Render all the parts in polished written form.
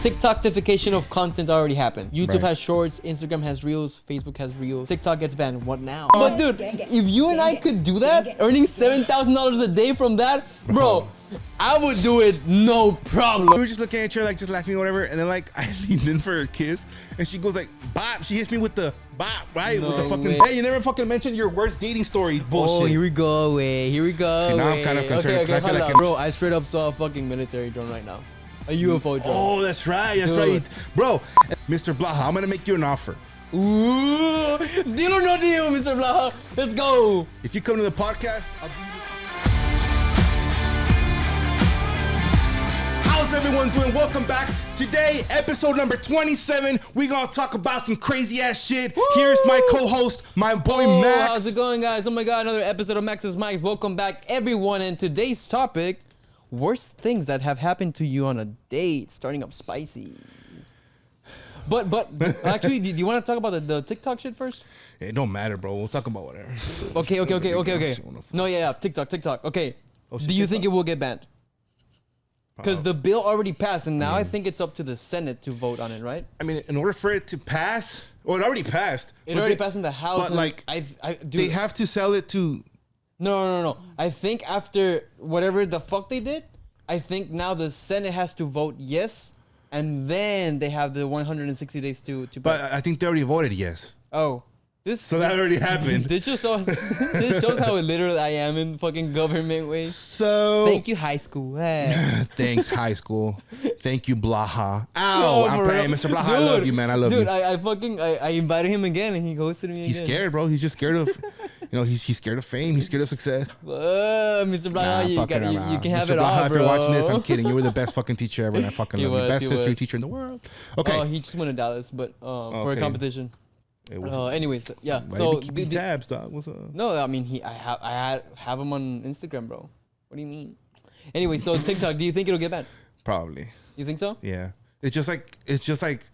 TikTokification of content already happened. YouTube Right. has shorts, Instagram has reels, Facebook has reels, TikTok gets banned. What now? But dude, if you and I could do that, earning $7,000 a day from that, bro, I would do it no problem. We were just looking at her, like, just laughing or whatever, and then, like, I leaned in for a kiss, and she goes, like, bop. She hits me with the bop, right? No with the fucking, way. hey, you never fucking mentioned your worst dating story. Bullshit. Oh, here we go, Here we go. See, now I'm kind of concerned, 'cause I feel hold like on. Bro, I straight up saw a fucking military drone right now. A UFO drone. Oh, that's right. That's Dude. right. Bro, Mr. Blaha, I'm going to make you an offer. Ooh, deal or no deal, Mr. Blaha. Let's go. If you come to the podcast, I'll give you... How's everyone doing? Welcome back. Today, episode number 27. We're going to talk about some crazy ass shit. Woo! Here's my co-host, my boy Max. How's it going, guys? Oh my god, another episode of Max's Mics. Welcome back, everyone. And today's topic, worst things that have happened to you on a date. Starting up spicy. But actually, do you want to talk about the TikTok shit first? It don't matter, bro. We'll talk about whatever. Okay. No, yeah. TikTok. Okay. Oh, shit, Do you TikTok? think it will get banned? Because the bill already passed, and now I think it's up to the Senate to vote on it, right? I mean, in order for it to pass, well, it already passed. It already passed in the House. But, and like, dude, they have to sell it to... No. I think after whatever the fuck they did, I think now the Senate has to vote yes, and then they have the 160 days to But I think they already voted yes. Oh. So that already happened. This just shows how illiterate I am in fucking government ways. So... Thank you, high school. Thanks, high school. Thank you, Blaha. Ow, Oh, I'm for playing, real? Mr. Blaha. I love you, man. I love you. Dude, I invited him again and he ghosted me He's again. scared, bro. He's just scared of, he's scared of fame. He's scared of success. Mr. Blaha, you can have Mr. it Blaha, all, if bro. you're watching this, I'm kidding. You were the best fucking teacher ever, and I fucking He love you. was, Best he history was. teacher in the world. Okay. Oh, he just went to Dallas, but for a Okay. competition. It was, Anyways, yeah. why So you be keeping tabs, dog? What's up? no, I mean I have him on Instagram, bro. What do you mean? Anyway, so TikTok, do you think it'll get banned? Probably. You think so? Yeah. It's just like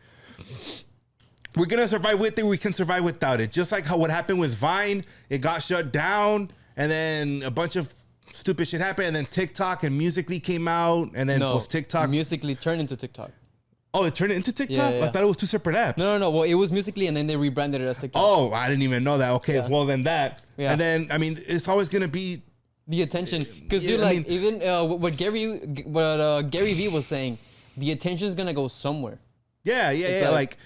we're gonna survive with it. We can survive without it. Just like how what happened with Vine, it got shut post and then a bunch of stupid shit happened, and then TikTok and Musical.ly came out, and then post TikTok. Musical.ly turned into TikTok. Oh, it turned it into TikTok? Yeah. I thought it was two separate apps. No. Well, it was Musical.ly and then they rebranded it as TikTok. Oh, I didn't even know that. Okay, Yeah. well then that. Yeah. And then, I mean, it's always going to be... The attention, because Yeah, dude, I like mean- even what Gary Vee was saying, the attention is gonna go somewhere. Yeah. Like,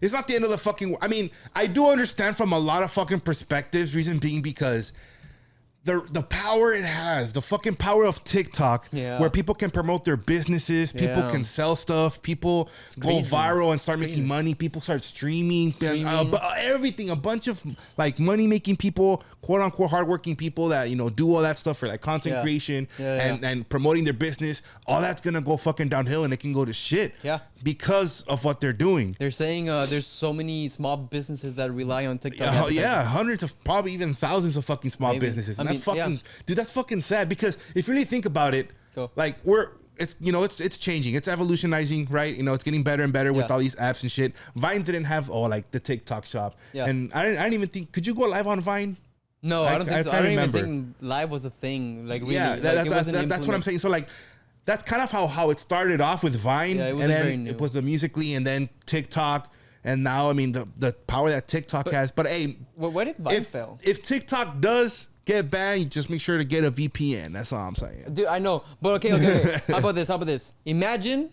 it's not the end of the fucking... I mean, I do understand from a lot of fucking perspectives, reason being because... The power it has, the fucking power of TikTok, Yeah. where people can promote their businesses, people Yeah. can sell stuff, people go crazy. viral and start It's making crazy. money, people start streaming. Streaming. Everything, a bunch of like money making people, quote unquote hardworking people that do all that stuff for like content Yeah. creation Yeah. and promoting their business. All that's gonna go fucking downhill and it can go to shit. Yeah. Because of what they're doing. They're saying there's so many small businesses that rely on TikTok. Yeah, advertising. hundreds of, probably even thousands of fucking small Maybe. businesses. I And mean, that's fucking, yeah. dude, that's fucking sad because if you really think about it, Go. like it's changing. It's evolutionizing, right? It's getting better and better with Yeah. all these apps and shit. Vine didn't have, like the TikTok shop. Yeah. And I didn't even think, could you go live on Vine? No, I don't think so. I can't don't even remember. think live was a thing. Like really, Yeah, like, that's it wasn't what I'm implemented. saying. So like, that's kind of how it started off with Vine, Yeah, it and wasn't then very new. it was the Musical.ly, and then TikTok, and now I mean the power that TikTok has. But hey, Where did Vine fail? if TikTok does get banned, you just make sure to get a VPN. That's all I'm saying. Dude, I know, but okay. How about this? Imagine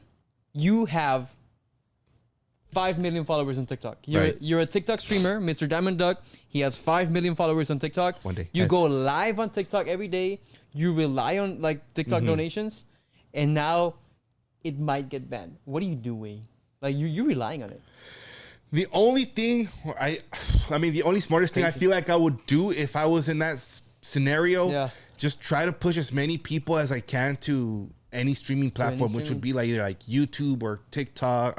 you have 5 million followers on TikTok. You're a TikTok streamer, Mr. Diamond Duck. He has 5 million followers on TikTok. One day. You go live on TikTok every day. You rely on like TikTok donations, and now it might get banned. What are you doing? Like you're relying on it. The only thing the only smartest thing I feel like I would do if I was in that scenario, Yeah. just try to push as many people as I can to any streaming platform, which would be like either like YouTube or TikTok,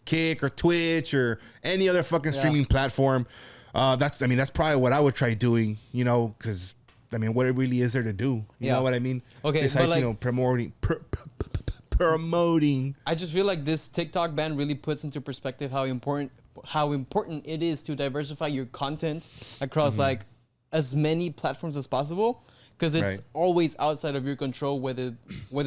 Kick or Twitch or any other fucking streaming platform. That's probably what I would try doing, because what it really is there to do? You know what I mean? Okay, besides but like, promoting. I just feel like this TikTok ban really puts into perspective how important it is to diversify your content across like as many platforms as possible, because it's Right. always outside of your control whether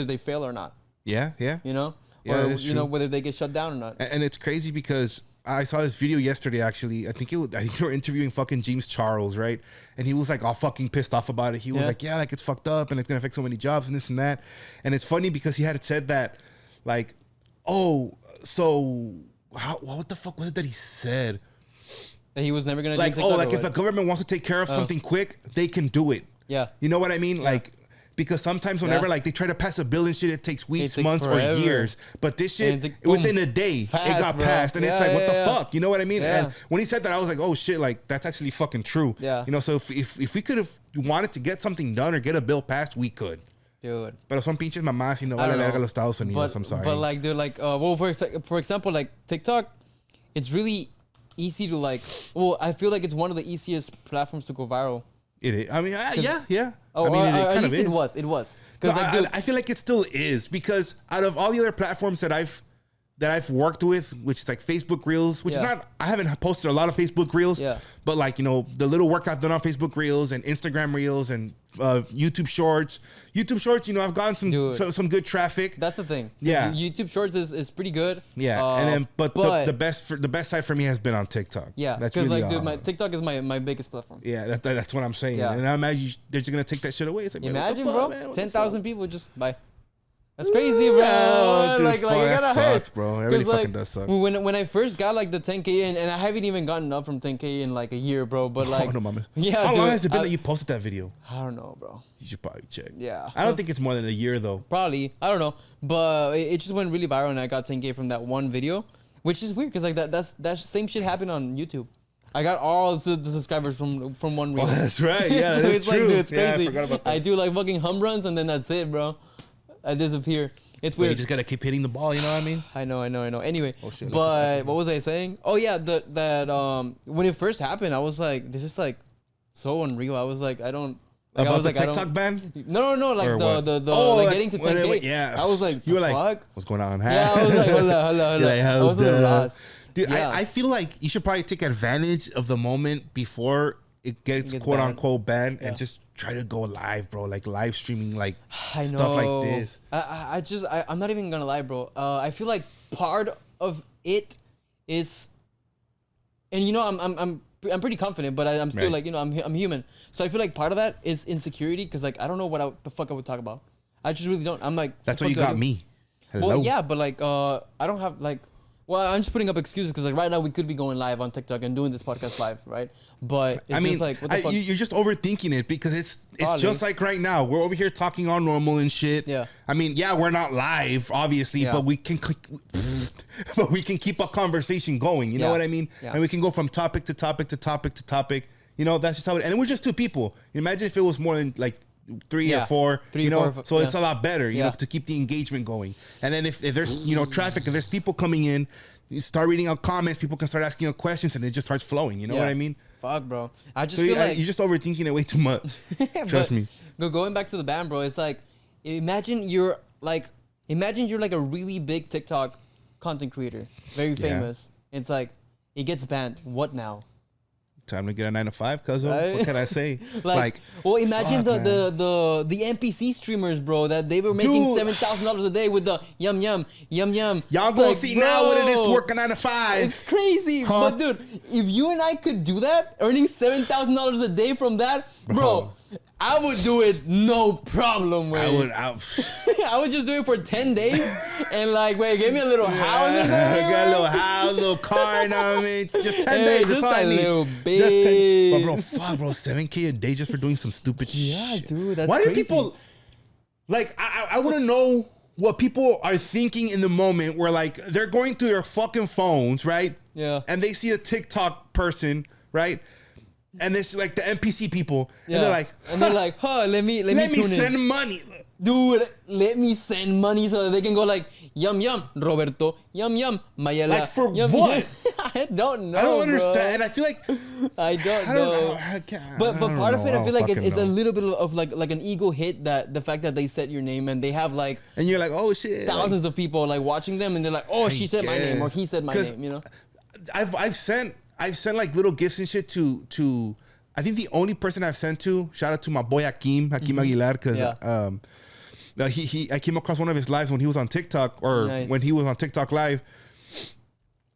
they fail or not. Yeah. You know, Yeah, or that's you know, true. whether they get shut down or not. And it's crazy because I saw this video yesterday. Actually, I think they were interviewing fucking James Charles, right? And he was like all fucking pissed off about it. He was like, "Yeah, like it's fucked up and it's gonna affect so many jobs and this and that." And it's funny because he had said that, like, "Oh, so what the fuck was it that he said?" That he was never gonna Like, do oh, TikTok like or if what? the government wants to take care of something quick, they can do it. Yeah. You know what I mean? Like, because sometimes whenever like they try to pass a bill and shit, it takes weeks, takes months, forever. or years. But this shit, boom, within a day, fast, it got bro. passed, and it's Yeah, like, what the yeah. fuck? You know what I mean? Yeah. And when he said that, I was like, oh shit, like that's actually fucking true. Yeah. You know, so if we could have wanted to get something done or get a bill passed, we could. Dude. Pero son pinches mamás y no I vale don't verga know. los Estados Unidos. I'm sorry. But like, dude, like, well, for example, like TikTok, it's really easy to like. Well, I feel like it's one of the easiest platforms to go viral. it is. I mean, yeah. Oh, I mean, it at kind of least is. it was. No, Because like, dude, I feel like it still is because out of all the other platforms that I've worked with, which is like Facebook Reels, which is Yeah. not, I haven't posted a lot of Facebook Reels, Yeah. but like, you know, the little work I've done on Facebook Reels and Instagram Reels and YouTube Shorts. YouTube Shorts, you know, I've gotten some good traffic. that's the thing. Yeah. YouTube Shorts is pretty good. Yeah, and then but the best side for me has been on TikTok. Yeah, that's because really like, dude, my TikTok is my biggest platform. yeah, that's what I'm saying. Yeah. And I imagine they're just gonna take that shit away. It's like, man, what the Imagine, fuck, bro, man? What the 10,000 people just buy. That's crazy, bro. Oh, dude, like fuck, it that gotta sucks, hurt, bro. It really 'Cause, fucking like, does suck. When I first got like the 10K and I haven't even gotten up from 10K in like a year, bro. But like, Oh, no, mames. yeah, How dude, long has it been that you posted that video? I don't know, bro. You should probably check. Yeah. I don't think it's more than a year though. Probably, I don't know, but it just went really viral and I got 10K from that one video, which is weird because like that same shit happened on YouTube. I got all the subscribers from one reel. Oh, that's right. Yeah, so that's it's true. like, dude, it's Yeah, I crazy. forgot about that. I do like fucking home runs and then that's it, bro. I disappear. It's But you weird. just gotta keep hitting the ball. You know what I mean? I know. Anyway, Oh, shit, but what was I saying? Oh yeah, that when it first happened, I was like, this is like so unreal. I was like, I don't. Like, About I was the like, I TikTok don't. ban? No, like Or the what? the Oh, like like, getting to wait, 10K. wait, yeah. I was like, you were the like, fuck? what's going on? Yeah, I was like, hold up. You're like, I was a little lost. Dude, Yeah. I feel like you should probably take advantage of the moment before it gets gets quote banned. unquote banned Yeah. and just try to go live, bro. Like live streaming, like I stuff know. like this. I'm not even gonna lie, bro. I feel like part of it is, and you know, I'm pretty confident, but I'm still Right. like, you know, I'm human. So I feel like part of that is insecurity because like I don't know what the fuck I would talk about. I just really don't. I'm like, That's the why fuck you do I got do? me. Hello. Well, yeah, but like, I don't have like. Well, I'm just putting up excuses because like right now we could be going live on TikTok and doing this podcast live, right? But it's I mean, just like, what the fuck? you're just overthinking it because it's Probably. just like right now. We're over here talking all normal and shit. Yeah. I mean, yeah, we're not live, obviously, Yeah. but we can keep a conversation going. You know Yeah. what I mean? Yeah. And we can go from topic to topic to topic to topic. You know, that's just how it. And then we're just two people. Imagine if it was more than like three Yeah. or four. Three, you know, four, so yeah. it's a lot better. You Yeah. know, to keep the engagement going. And then if there's traffic, if there's people coming in, you start reading out comments. People can start asking you questions, and it just starts flowing. You know Yeah. what I mean? Fuck, bro. I just So feel like you're just overthinking it way too much. Trust But me. Going back to the band, bro, it's like imagine you're like a really big TikTok content creator, very famous. It's like it gets banned. What now? Time to get a 9 to 5, cuz. Right? What can I say? Like, well, imagine fuck, man. the NPC streamers, bro, that they were making Dude. $7,000 a day with the yum. Y'all It's gonna like, see now what it is to bro, work a 9 to 5. It's crazy, Huh? but dude, if you and I could do that, earning $7,000 a day from that, bro, I would do it no problem. I Wait. would. I would just do it for 10 days and like, wait, give me a little house. or something, Got a bro. little house, little car. Know what I mean? It's just 10 Hey, days. That's just all I a need. little Just 10. But bit. bro, fuck, bro, 7K a day just for doing some stupid Yeah, shit. dude, that's Why do crazy. people like? I want to know what people are thinking in the moment where like they're going through their fucking phones, right? Yeah. And they see a TikTok person, right? And it's like the NPC people, Yeah. and they're like, huh, let me let me tune in. send money. Dude, let me send money so that they can go like, yum, Roberto, yum, Mayela. Like, for yum, what? I don't know. I don't understand. bro. And I feel like I don't I don't know. know. I can't- But I don't part of know. it, I feel like fucking it's a know. little bit of like an ego hit that the fact that they said your name and they have like And you're like, oh shit. thousands of people like watching them and they're like, oh, she said my name or guess. he said my 'Cause name, you know? I've sent like little gifts and shit to I think the only person I've sent to, shout out to my boy Hakeem Aguilar, because Yeah. I came across one of his lives when he was on TikTok or when he was on TikTok live.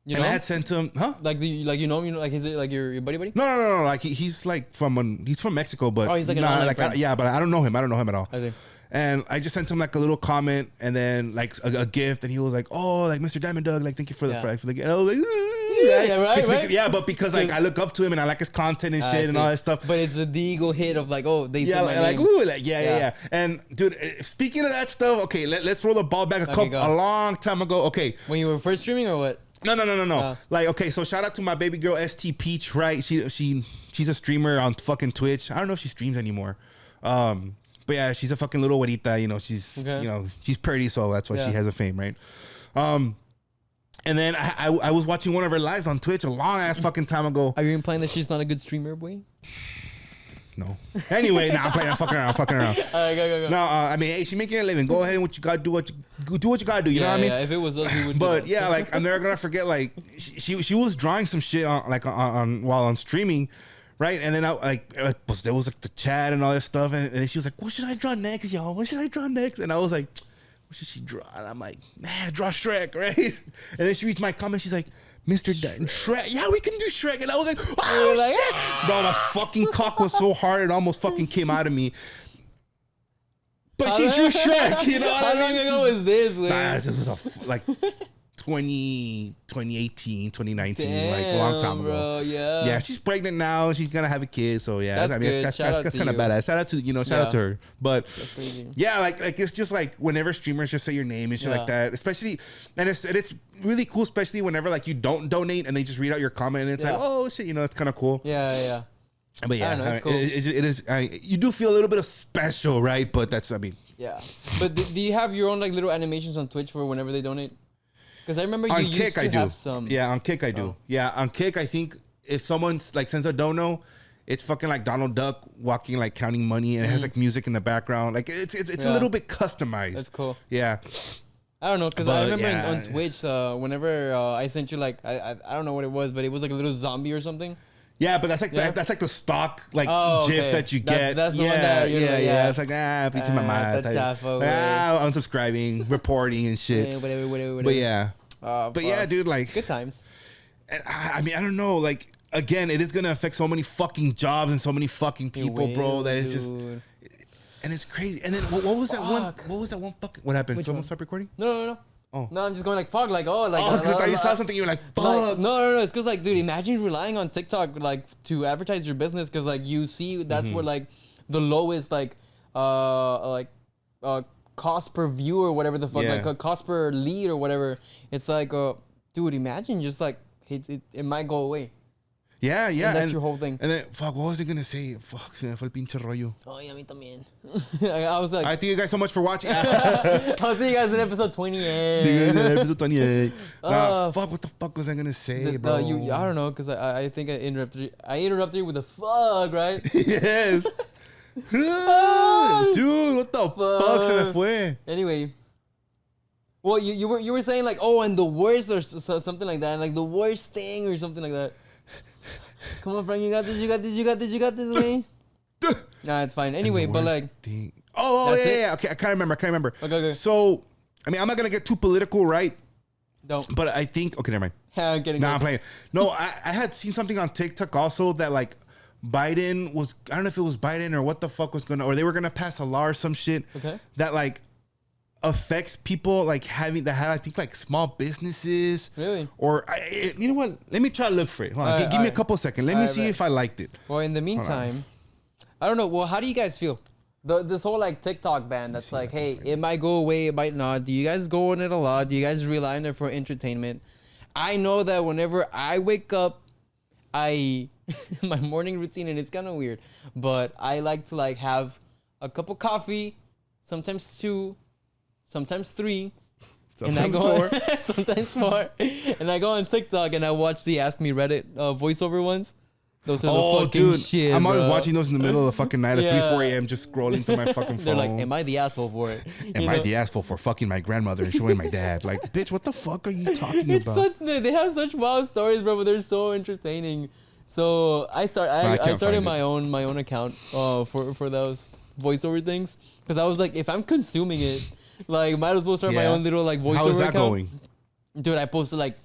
You and know? I had sent him, huh? Like you know, like is it like your buddy? No. Like he's like he's from Mexico, but he's like an online friend. yeah, but I don't know him. I don't know him at all. I see. And I just sent him like a little comment and then like a gift, and he was like, "Oh, like Mr. Diamond Dog, like thank you for the for the." And I was like, right. Yeah, but because like I look up to him and I like his content and shit and all that stuff. But it's the ego hit of like, oh, they said my like name. ooh, like yeah. And dude, speaking of that stuff, okay, let's roll the ball back a long time ago. Okay, when you were first streaming or what? No. Like, okay, so shout out to my baby girl ST Peach, right? She's a streamer on fucking Twitch. I don't know if she streams anymore. But yeah, she's a fucking little güerita, you know, she's she's pretty, so that's why she has a fame, right? And then I was watching one of her lives on Twitch a long ass fucking time ago. Are you implying that she's not a good streamer, boy? No. Anyway, I'm playing. I'm fucking around. All right, go. No, I mean, hey, she's making a living. Go ahead and what you gotta do. What you gotta do. You know what I mean? Yeah. If it was us, we would. But yeah, like I'm never gonna forget. Like she was drawing some shit on while on streaming, right? And then there was like the chat and all this stuff, and then she was like, "What should I draw next, y'all? What should I draw next?" And I was like, "What should she draw?" And I'm like, "Man, draw Shrek, right?" And then she reads my comment. She's like, Mr. Shrek. Yeah, we can do Shrek. And I was like, oh, shit. Bro, my fucking cock was so hard it almost fucking came out of me. But she drew Shrek, you know what I mean? How long ago was this, man? Nah, this was like 2018, 2019, Damn, like a long time ago. Bro, yeah. Yeah, she's pregnant now. She's gonna have a kid, so yeah. That's I mean, good. that's kind of badass. Shout out to shout out to her. But that's crazy. Yeah, like it's just like whenever streamers just say your name and shit like that, especially, and it's really cool, especially whenever like you don't donate and they just read out your comment and it's like, oh shit, you know, it's kind of cool. Yeah. But yeah, I don't know, it's cool. It is. You do feel a little bit of special, right? But that's, I mean. Yeah. But do you have your own like little animations on Twitch for whenever they donate? Because I remember you used to have some. Yeah, on Kick I do. Oh. Yeah, on Kick I think if someone like sends a dono, it's fucking like Donald Duck walking like counting money and it has like music in the background. Like it's a little bit customized. That's cool. Yeah. I don't know, because I remember on Twitch, whenever I sent you like I don't know what it was, but it was like a little zombie or something. Yeah, but that's like that's like the stock like GIF that you get. That's the one that It's like pinche mamá. Unsubscribing, reporting and shit. Whatever. But yeah, yeah, dude, like good times. I mean, I don't know, like again, it is gonna affect so many fucking jobs and so many fucking people, bro. That it's just, and it's crazy. And then what was that one? What was that one fucking? What happened? Someone stop recording? No. Oh. No, I'm just going like fuck, like because I thought you saw something, you were like fuck. Like, no. It's because like, dude, imagine relying on TikTok like to advertise your business, because like you see that's where like the lowest like cost per view or whatever the fuck, like cost per lead or whatever. It's like dude, imagine just like it might go away. Yeah. And that's your whole thing. And then, fuck, what was I going to say? Fuck, se me fue el pinche rollo. Oh, yeah, a mí también. I was like... I thank you guys so much for watching. I'll see you guys in episode 28. See you guys in episode 28. Fuck, what the fuck was I going to say, bro? I don't know, because I think I interrupted you. I interrupted you with a fuck, right? Yes. Dude, what the fuck se me fue? Anyway... Well, you were saying like, oh, and the worst or something like that, and like the worst thing or something like that. Come on, Frank, you got this, man. Nah, it's fine. Anyway, but like... Yeah. Okay, I can't remember. Okay. So, I mean, I'm not going to get too political, right? Don't. But I think... Okay, never mind. I'm getting I'm playing. No, I had seen something on TikTok also that like Biden was... I don't know if it was Biden or what the fuck was going to... Or they were going to pass a law or some shit. Okay. That like... affects people like having I think like small businesses. Really? Or you know what? Let me try to look for it. Hold on. Give me a couple seconds. Let me see if I liked it. Well, in the meantime, I don't know. Well, how do you guys feel? This whole like TikTok ban that's like, hey, it might go away, it might not. Do you guys go on it a lot? Do you guys rely on it for entertainment? I know that whenever I wake up, my morning routine, and it's kind of weird, but I like to like have a cup of coffee, sometimes 2, sometimes 3, sometimes and I go 4. sometimes 4, and I go on TikTok and I watch the Ask Me Reddit voiceover ones. Those are the fucking shit, I'm always bro. watching those in the middle of the fucking night at 3, 4 a.m. just scrolling through my fucking phone. They're like, am I the asshole for it? Am I the asshole for fucking my grandmother and showing my dad? Like, bitch, what the fuck are you talking about? They have such wild stories, bro, but they're so entertaining. So I started my own account for those. voiceover things because I was like, if I'm consuming it, like might as well start my Yeah. own little like voiceover How is that account. going? Dude, I posted like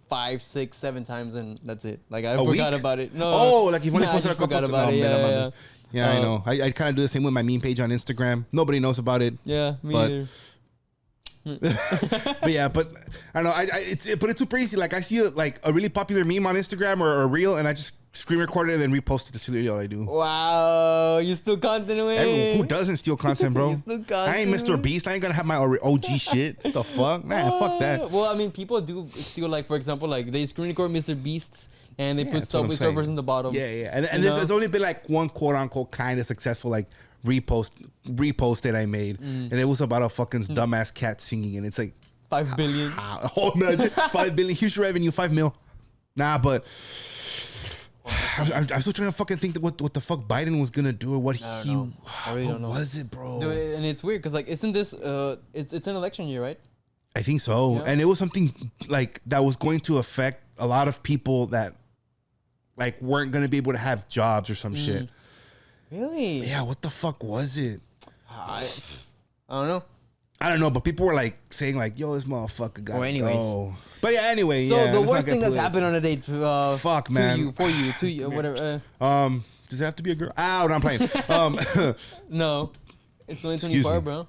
5, 6, 7 times and that's it. Like I A forgot week? about it. No, Oh, like you've only nah, I posted a just couple forgot of about it. Yeah. Yeah, I know. I kind of do the same with my meme page on Instagram. Nobody knows about it. Yeah, me But- either. But yeah, but I don't know. It's super easy. Like I see like a really popular meme on Instagram or a reel, and I just screen record it and then repost it. That's literally all I do. Wow, you still continuing? Hey, who doesn't steal content, bro? You still I ain't Mr. continuing? Beast. I ain't gonna have my OG shit. The fuck, man. Fuck that. Well, I mean, people do steal, like, for example, like, they screen record Mr. Beasts and they Yeah, put that's what I'm Subway saying. Surfers in the bottom. Yeah, yeah. And You there's know? only been like one quote unquote kind of successful like repost that I made, and it was about a fucking dumbass cat singing, and it's like 5 billion. oh, imagine 5 billion, huge revenue, 5 mil. Nah, but I'm still trying to fucking think that what the fuck Biden was gonna do or what I don't he. know. I really what don't know. was it, bro? Dude, and it's weird because, like, isn't this, it's an election year, right? I think so, Yeah. and it was something like that was going to affect a lot of people that like weren't gonna be able to have jobs or some shit. Really? Yeah, what the fuck was it? I don't know. I don't know, but people were like saying like, "Yo, this motherfucker got Well, anyways. go." But yeah, anyway. So yeah, the let's not worst get thing that's political. happened on a date, Fuck, to man. you, for you, to you, whatever. Does it have to be a girl? Ow, no, I'm playing. No, it's 2024, Excuse me. bro.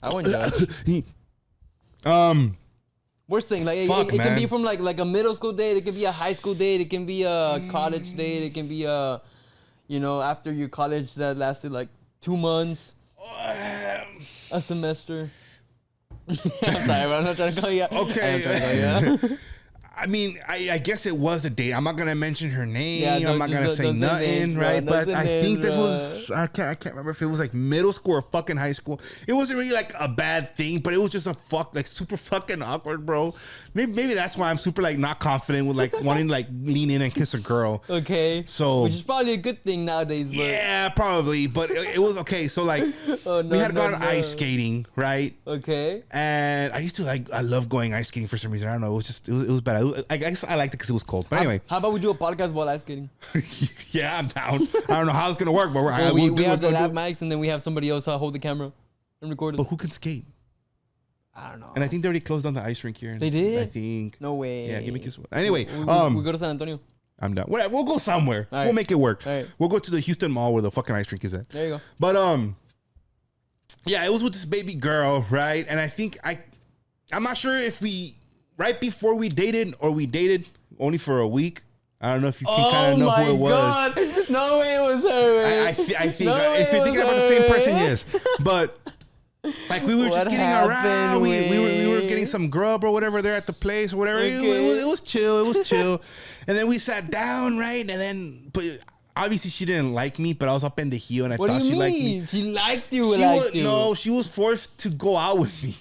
I wouldn't judge. Worst thing, like Fuck, it can be man. from like a middle school date, it can be a high school date, it can be a college date, it can be a, you know, after your college that lasted like 2 months, a semester. I'm sorry, bro, I'm not trying to call you out. Okay. I am trying to call you out. I mean, I guess it was a date. I'm not gonna mention her name. Yeah, I'm not gonna say don't nothing, names, bro. right? Don't But say I names, think this bro. was I can't remember if it was like middle school or fucking high school. It wasn't really like a bad thing, but it was just super fucking awkward, bro. Maybe that's why I'm super like not confident with like wanting to like lean in and kiss a girl. Okay. So- which is probably a good thing nowadays, but Yeah, probably, but it was okay. So like Oh, we no, had no, gone no. ice skating, right? okay. And I love going ice skating for some reason. I don't know. It was just, it was bad. I guess I liked it because it was cold. But anyway, How about we do a podcast while ice skating? yeah, I'm down. I don't know how it's going to work, but Well, we'll we do have it. the We'll lab do it. mics and then we have somebody else hold the camera and record But us. who can skate? I don't know. And I think they already closed down the ice rink here. They did? I think. No way. Yeah, give me a kiss. Anyway, we go to San Antonio. I'm down. We'll go somewhere. All right. We'll make it work. All right. We'll go to the Houston Mall where the fucking ice rink is at. There you go. But yeah, it was with this baby girl, right? And I think I'm not sure if we right before we dated or we dated only for a week. I don't know if you can kind of know who it was. God. No way it was her. man. I think No way if you're it thinking was about the same her, person, man. yes. But like we were What just getting happened, around. We were Wayne? getting some grub or whatever there at the place or whatever. Okay. It was chill. It was chill. And then we sat down, right? And then but obviously she didn't like me, but I was up in the heel and I What do thought you she liked me. mean? She liked you. She liked was, you. no, she was forced to go out with me.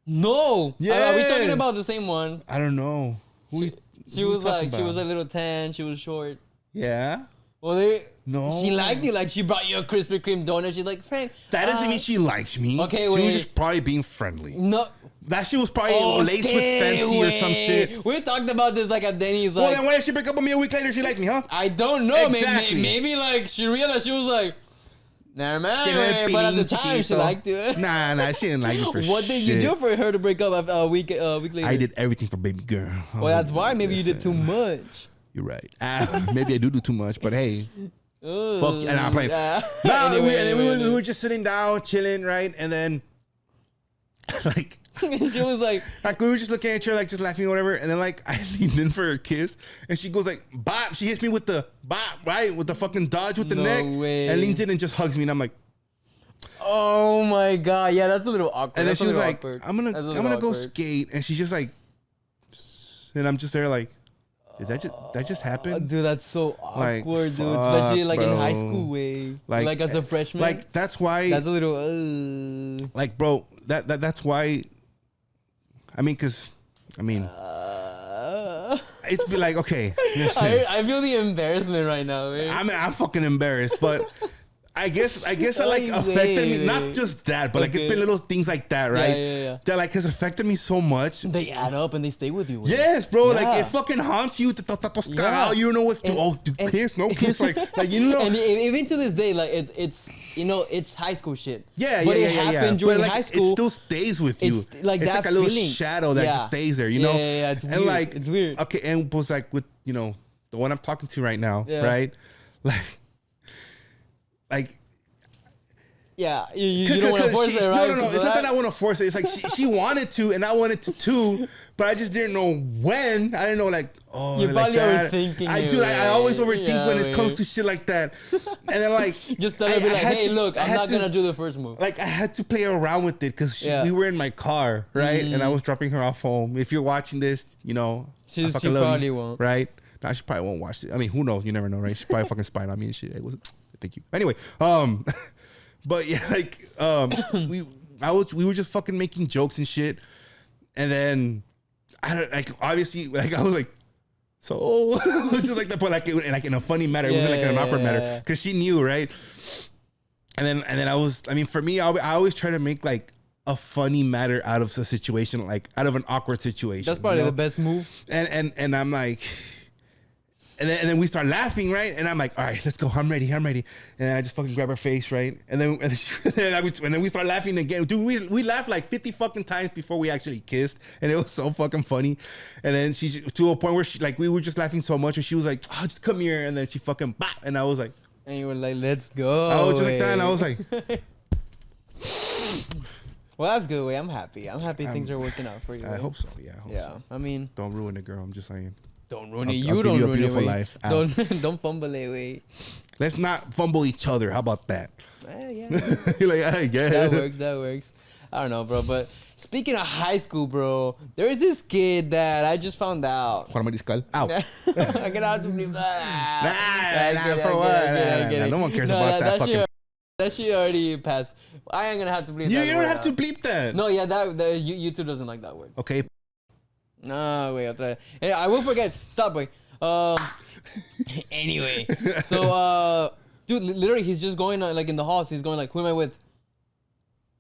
No. Yeah. Are we talking about the same one? I don't know. She who we was talking like, she was a about? little tan. She was short. Yeah. Well, they. No. She liked you. Like, she brought you a Krispy Kreme donut. She's like, Frank. That doesn't mean she likes me. Okay, She wait. was just probably being friendly. No. That shit was probably laced with Fenty or some wait. shit. We talked about this like at Denny's. Well, Like, then why did she break up with me a week later? She liked me, huh? I don't know. Exactly. Maybe like she realized she was like, never mind. Tiene el But at the pilín time, she chiquito. liked you. Nah, she didn't like me for What did you shit. do for her to break up a week later? I did everything for baby girl. Well, that's why. Maybe you did too much. You're right. Maybe I do too much, but hey. Ugh. Fuck you. And I'm playing. Yeah. No, Anyway, and then we anyway. were just sitting down, chilling, right? And then, like, She was like, we were just looking at each other, like, just laughing or whatever. And then, like, I leaned in for a kiss. And she goes, like, bop. She hits me with the bop, right? With the fucking dodge with the No neck. way. And leans in and just hugs me. And I'm like, oh my god, yeah, that's a little awkward. and then That's she a was little like, awkward. I'm That's a gonna little go awkward. skate. And she's just like, and I'm just there, like, did that just happen? Dude, that's so Like, awkward, dude. fuck, Like in bro. high school way. Like as a freshman. Like, that's why, that's a little. like, bro, that's why. I mean, it's be like, okay. listen. I feel the embarrassment right now, man. I'm fucking embarrassed, but I guess that like affected me. Not just that, but like it's been little things like that, right? Yeah. That like has affected me so much. They add up and they stay with you. Yes, bro. Like it fucking haunts you. You don't know what to kiss, no kiss. Like you know. And even to this day, like it's it's high school shit. Yeah, but it happened during but, like, high school. It still stays with you. It's like it's that like a little feeling. shadow that just stays there, you know. Yeah, it's weird. And like it's weird. Okay, and was like with the one I'm talking to right now, right? Like. Yeah, you don't want to force it, right? No. It's not that I want to force it. It's like she wanted to, and I wanted to too, but I just didn't know when. I didn't know you're probably overthinking. I always overthink when it comes to shit like that. And then like just tell her, be like, hey, look, I'm not gonna do the first move. Like I had to play around with it because we were in my car, right? And I was dropping her off home. If you're watching this, she probably won't, right? No, she probably won't watch it. I mean, who knows? You never know, right? She probably fucking spied on me and shit. Thank you. Anyway, but yeah, like we were just fucking making jokes and shit, and then obviously I was like, so it was just like that, but like in a funny manner. It wasn't like in an awkward manner because she knew, right? And then for me, I always try to make like a funny matter out of the situation, like out of an awkward situation. That's probably the best move. And I'm like. And then we start laughing, right? And I'm like, all right, let's go. I'm ready. And then I just fucking grab her face, right? And then we start laughing again. Dude, we laughed like 50 fucking times before we actually kissed. And it was so fucking funny. And then she, to a point where we were just laughing so much. And she was like, oh, just come here. And then she fucking bop. And I was like. And you were like, let's go. I was just like that. And I was like. Well, that's good, way. I'm happy things are working out for you. I hope so. Yeah. I hope so. I mean. Don't ruin it, girl. I'm just saying. Don't ruin it. You don't ruin it. Life. Don't fumble it, wait. Let's not fumble each other. How about that? Yeah. You're like, I guess. That works. I don't know, bro. But speaking of high school, bro, there is this kid that I just found out. Juan Mariscal. Ow. I get out to believe that. For what? No one cares about that fucking. That shit already passed. I ain't gonna have to bleep that. You don't have to bleep that. No, yeah, YouTube doesn't like that word. Okay. No, wait, I'll try. Hey, I will forget. Stop, boy. Anyway, so dude, literally, he's just going like in the halls. He's going like, "Who am I with?"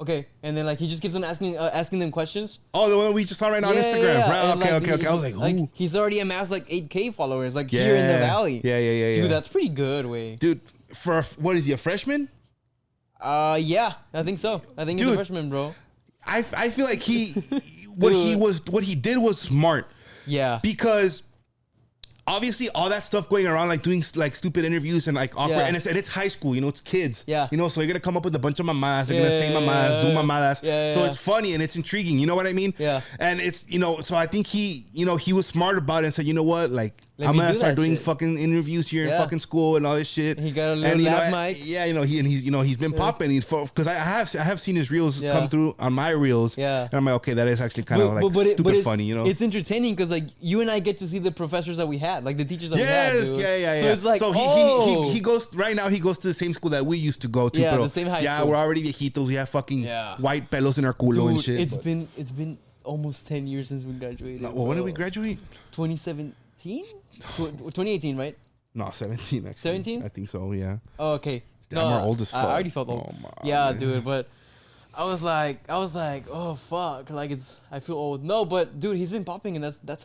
Okay, and then like he just keeps on asking them questions. Oh, the one we just saw right now on Instagram. Yeah. Right? Okay. I was like, he's already amassed like 8K followers, like here in the valley. Yeah. Dude, that's pretty good, way. Dude, for what is he, a freshman? Yeah, I think so. I think he's a freshman, bro. I feel like what he did was smart. Yeah. Because obviously all that stuff going around, like doing like stupid interviews and like awkward, and it's high school, it's kids. Yeah. So you're gonna come up with a bunch of mamadas, they're gonna say mamadas, do mamadas. So it's funny and it's intriguing, you know what I mean? Yeah. And it's so I think he was smart about it and said, you know what, like I'm gonna start doing fucking interviews here in fucking school and all this shit. He got a little lap mic. Yeah, he's been popping. Because I have seen his reels come through on my reels. Yeah. And I'm like, okay, that is actually kind of like stupid funny, It's entertaining because like you and I get to see the professors that we had, like the teachers that we had. Dude. Yeah. So it's like, he goes right now. He goes to the same school that we used to go to. Yeah, the same high school. Yeah, we're already viejitos. We have fucking white pelos in our culo and shit. It's been almost 10 years since we graduated. Well, when did we graduate? 2017. 2018, right? No, 17 actually. 17? I think so, yeah. Oh, okay. Damn, we're old as fuck. I already felt old. Oh, yeah, dude, but I was like, oh fuck, like I feel old. No, but dude, he's been popping, and that's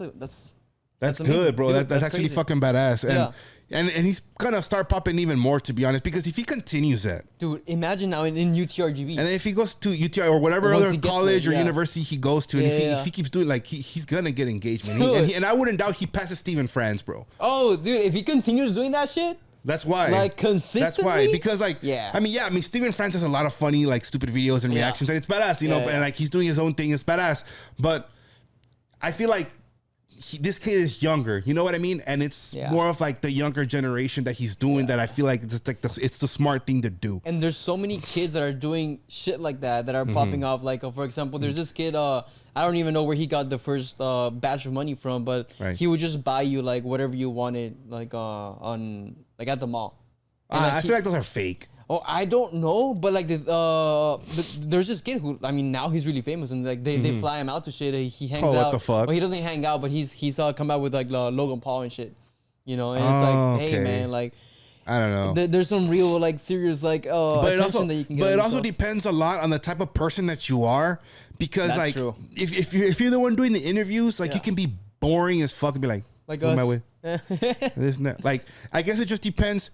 good, bro. Dude, that's actually crazy. fucking badass. And he's gonna start popping even more, to be honest, because if he continues that, dude, imagine now in UTRGV, and then if he goes to UTI or whatever other college or university he goes to, and if he keeps doing like he's gonna get engagement, and I wouldn't doubt he passes Steven Franz, bro. Oh, dude, if he continues doing that shit. That's why. Like consistently. That's why, because like I mean Steven Franz has a lot of funny like stupid videos and reactions, and it's badass, and like he's doing his own thing, it's badass. But I feel like this kid is younger, you know what I mean, and it's more of like the younger generation that he's doing that I feel like it's like it's the smart thing to do. And there's so many kids that are doing shit like that are popping off. Like for example, there's this kid. I don't even know where he got the first batch of money from, but he would just buy you like whatever you wanted, like on like at the mall. And, I feel like those are fake. Oh, I don't know, but like there's this kid who, I mean, now he's really famous, and like they fly him out to shit. He hangs out. What the fuck? Well, he doesn't hang out, but he's come out with like Logan Paul and shit, and it's like, hey man, like. I don't know. There's some real like serious like attention that you can get. But it also depends a lot on the type of person that you are, because That's like true. if you're the one doing the interviews, like you can be boring as fuck and be like us. my way. This and that. Like I guess it just depends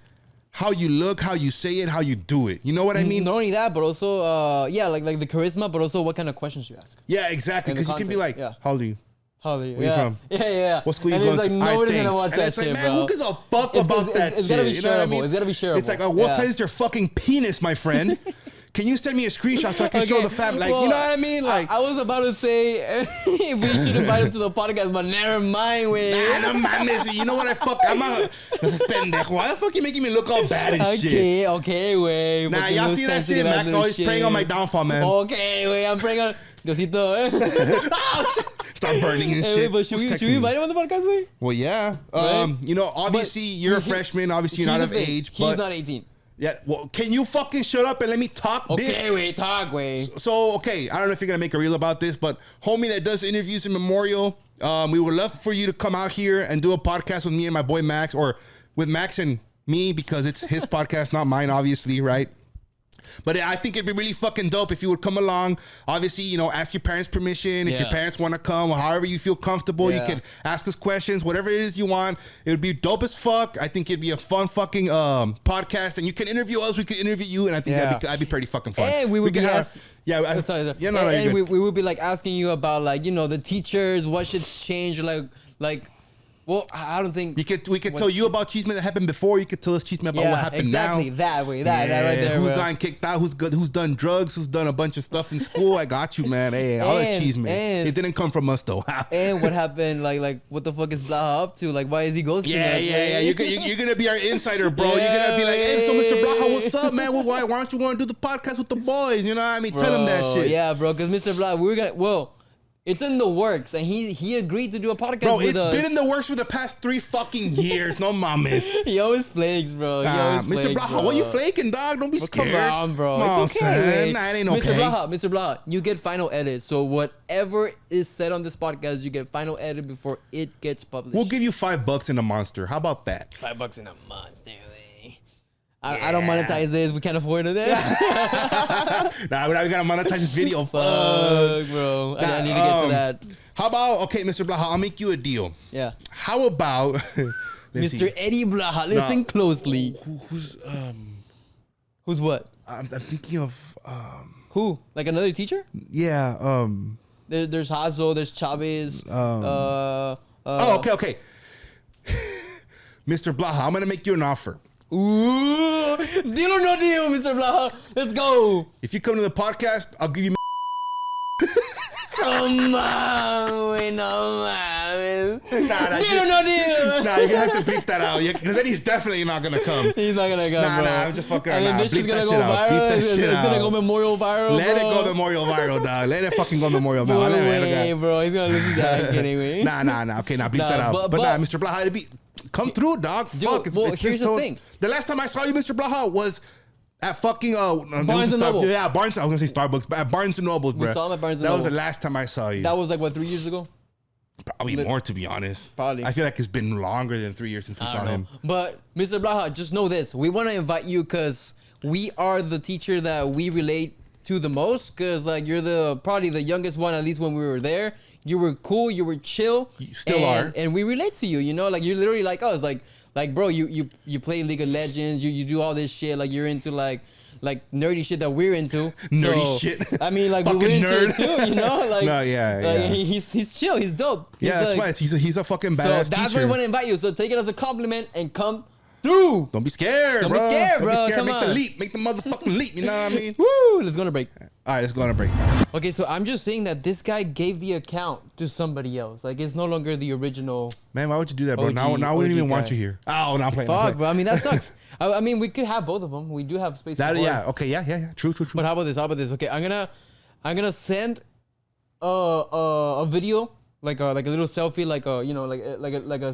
how you look, how you say it, how you do it. You know what I mean? Not only that, but also like the charisma, but also what kind of questions you ask. Yeah, exactly. Because you can be like, how old are you? How are you? Where you from? Yeah. What school you and going it's like to? nobody's gonna watch and that it's shit, like, man, bro. who gives a fuck about that shit? It's gotta be You know what I shareable. mean? It's gotta be shareable. It's like, what size is your fucking penis, my friend? Can you send me a screenshot so I can show the family? Like, you know what I mean? Like, I was about to say we should invite him to the podcast, but never mind, way. Nah, no mames. You know what? I'm a pendejo. Why the fuck you making me look all bad and shit? Okay, way. Nah, y'all see that shit? Max always praying on my downfall, man. Okay, way. I'm praying on. Diosito, Oh, shit. Start burning and shit. Wait, but should we invite him on the podcast, way? Well, yeah. Right? You know, obviously you're a freshman. Obviously you're not of age. He's but not 18. Yeah. Well, can you fucking shut up and let me talk, bitch? Okay, wait, talk, way. So, okay, I don't know if you're gonna make a reel about this, but homie that does interviews in Memorial, we would love for you to come out here and do a podcast with me and my boy Max, or with Max and me, because it's his podcast, not mine, obviously, right? But I think it'd be really fucking dope if you would come along. Obviously, you know, ask your parents permission. If your parents want to come, or however you feel comfortable, you can ask us questions, whatever it is you want. It would be dope as fuck. I think it'd be a fun fucking podcast, and you can interview us. We could interview you, and I think that'd be pretty fucking fun. And we would we would be like asking you about like, you know, the teachers, what should change, like. Well, I don't think we could tell you about cheeseman that happened before. You could tell us cheeseman about what happened now. Exactly, that way, that right there. Who's gotten kicked out? Who's done drugs? Who's done a bunch of stuff in school? I got you, man. Hey, all that cheeseman. It didn't come from us though. And what happened? Like what the fuck is Blaha up to? Like, why is he ghosting us? Yeah. You're gonna be our insider, bro. You're gonna be like, hey, so Mr. Blaha, what's up, man? Well, why don't you want to do the podcast with the boys? You know what I mean? Bro, tell him that shit. Yeah, bro. Because Mr. Blaha, it's in the works, and he agreed to do a podcast with us. Bro, it's been in the works for the past 3 fucking years. No mames. He always flakes, bro. Mr. Blaha, what you flaking, dog? Don't be scared. Come on, bro. It's okay. Nah, it ain't okay. Mr. Blaha, you get final edit. So whatever is said on this podcast, you get final edit before it gets published. We'll give you $5 in a monster. How about that? $5 in a monster. I don't monetize this. We can't afford it. Nah, we're not gonna monetize this video. Fuck, bro. I need to get to that. How about, Mr. Blaha, I'll make you a deal. Yeah. How about Mr. Eddie Blaha? Listen closely. Who's what? I'm thinking of who? Like another teacher? Yeah. There's Hazo. There's Chavez. Okay. Mr. Blaha, I'm gonna make you an offer. Ooh, deal or no deal, Mr. Blaha? Let's go. If you come to the podcast, I'll give you. Come on, wait, no man. Deal or no deal? Nah, you're gonna have to beep that out, because then he's definitely not gonna come. He's not gonna come, bro. Nah, I'm just fucking around. And then this is gonna go viral. It's gonna go memorial viral. Let it go memorial viral, dog. Let it fucking go memorial viral. Hey, bro, he's gonna lose his eye anyway. Nah. Okay, now bleep that out. But nah, Mr. Blaha, come through, dog. Fuck. Here's the thing. The last time I saw you, Mr. Blaha, was at fucking Barnes and Noble. Yeah, Barnes. I was gonna say Starbucks, but at Barnes and Noble, bro. We saw him at Barnes and Noble. That was the last time I saw you. That was like what, 3 years ago? Probably more, to be honest. Probably. I feel like it's been longer than 3 years since we saw him. But Mr. Blaha, just know this: we want to invite you because we are the teacher that we relate to the most. Because like you're probably the youngest one, at least when we were there. You were cool. You were chill. You still are. And we relate to you. You know, like you're literally like us. Like bro, you play League of Legends. You do all this shit. Like you're into like nerdy shit that we're into. Nerdy shit. I mean, like we're into it too, you know? Like, no, yeah. He's chill. He's dope. That's why he's a fucking badass So that's teacher. why we want to invite you. So take it as a compliment and come through. Don't be scared, bro. Don't be scared. Come Make on. the leap. Make the motherfucking leap. You know what I mean? Woo! Let's go on a break. All right, let's go on a break. Okay, so I'm just saying that this guy gave the account to somebody else. Like, it's no longer the original. Man, why would you do that, bro? Now we don't even want you here. Oh, no, I'm playing. Fuck, bro. I mean, that sucks. I mean, we could have both of them. We do have space. Yeah. Okay. Yeah. True. But how about this? Okay, I'm gonna send a video, like a little selfie, like a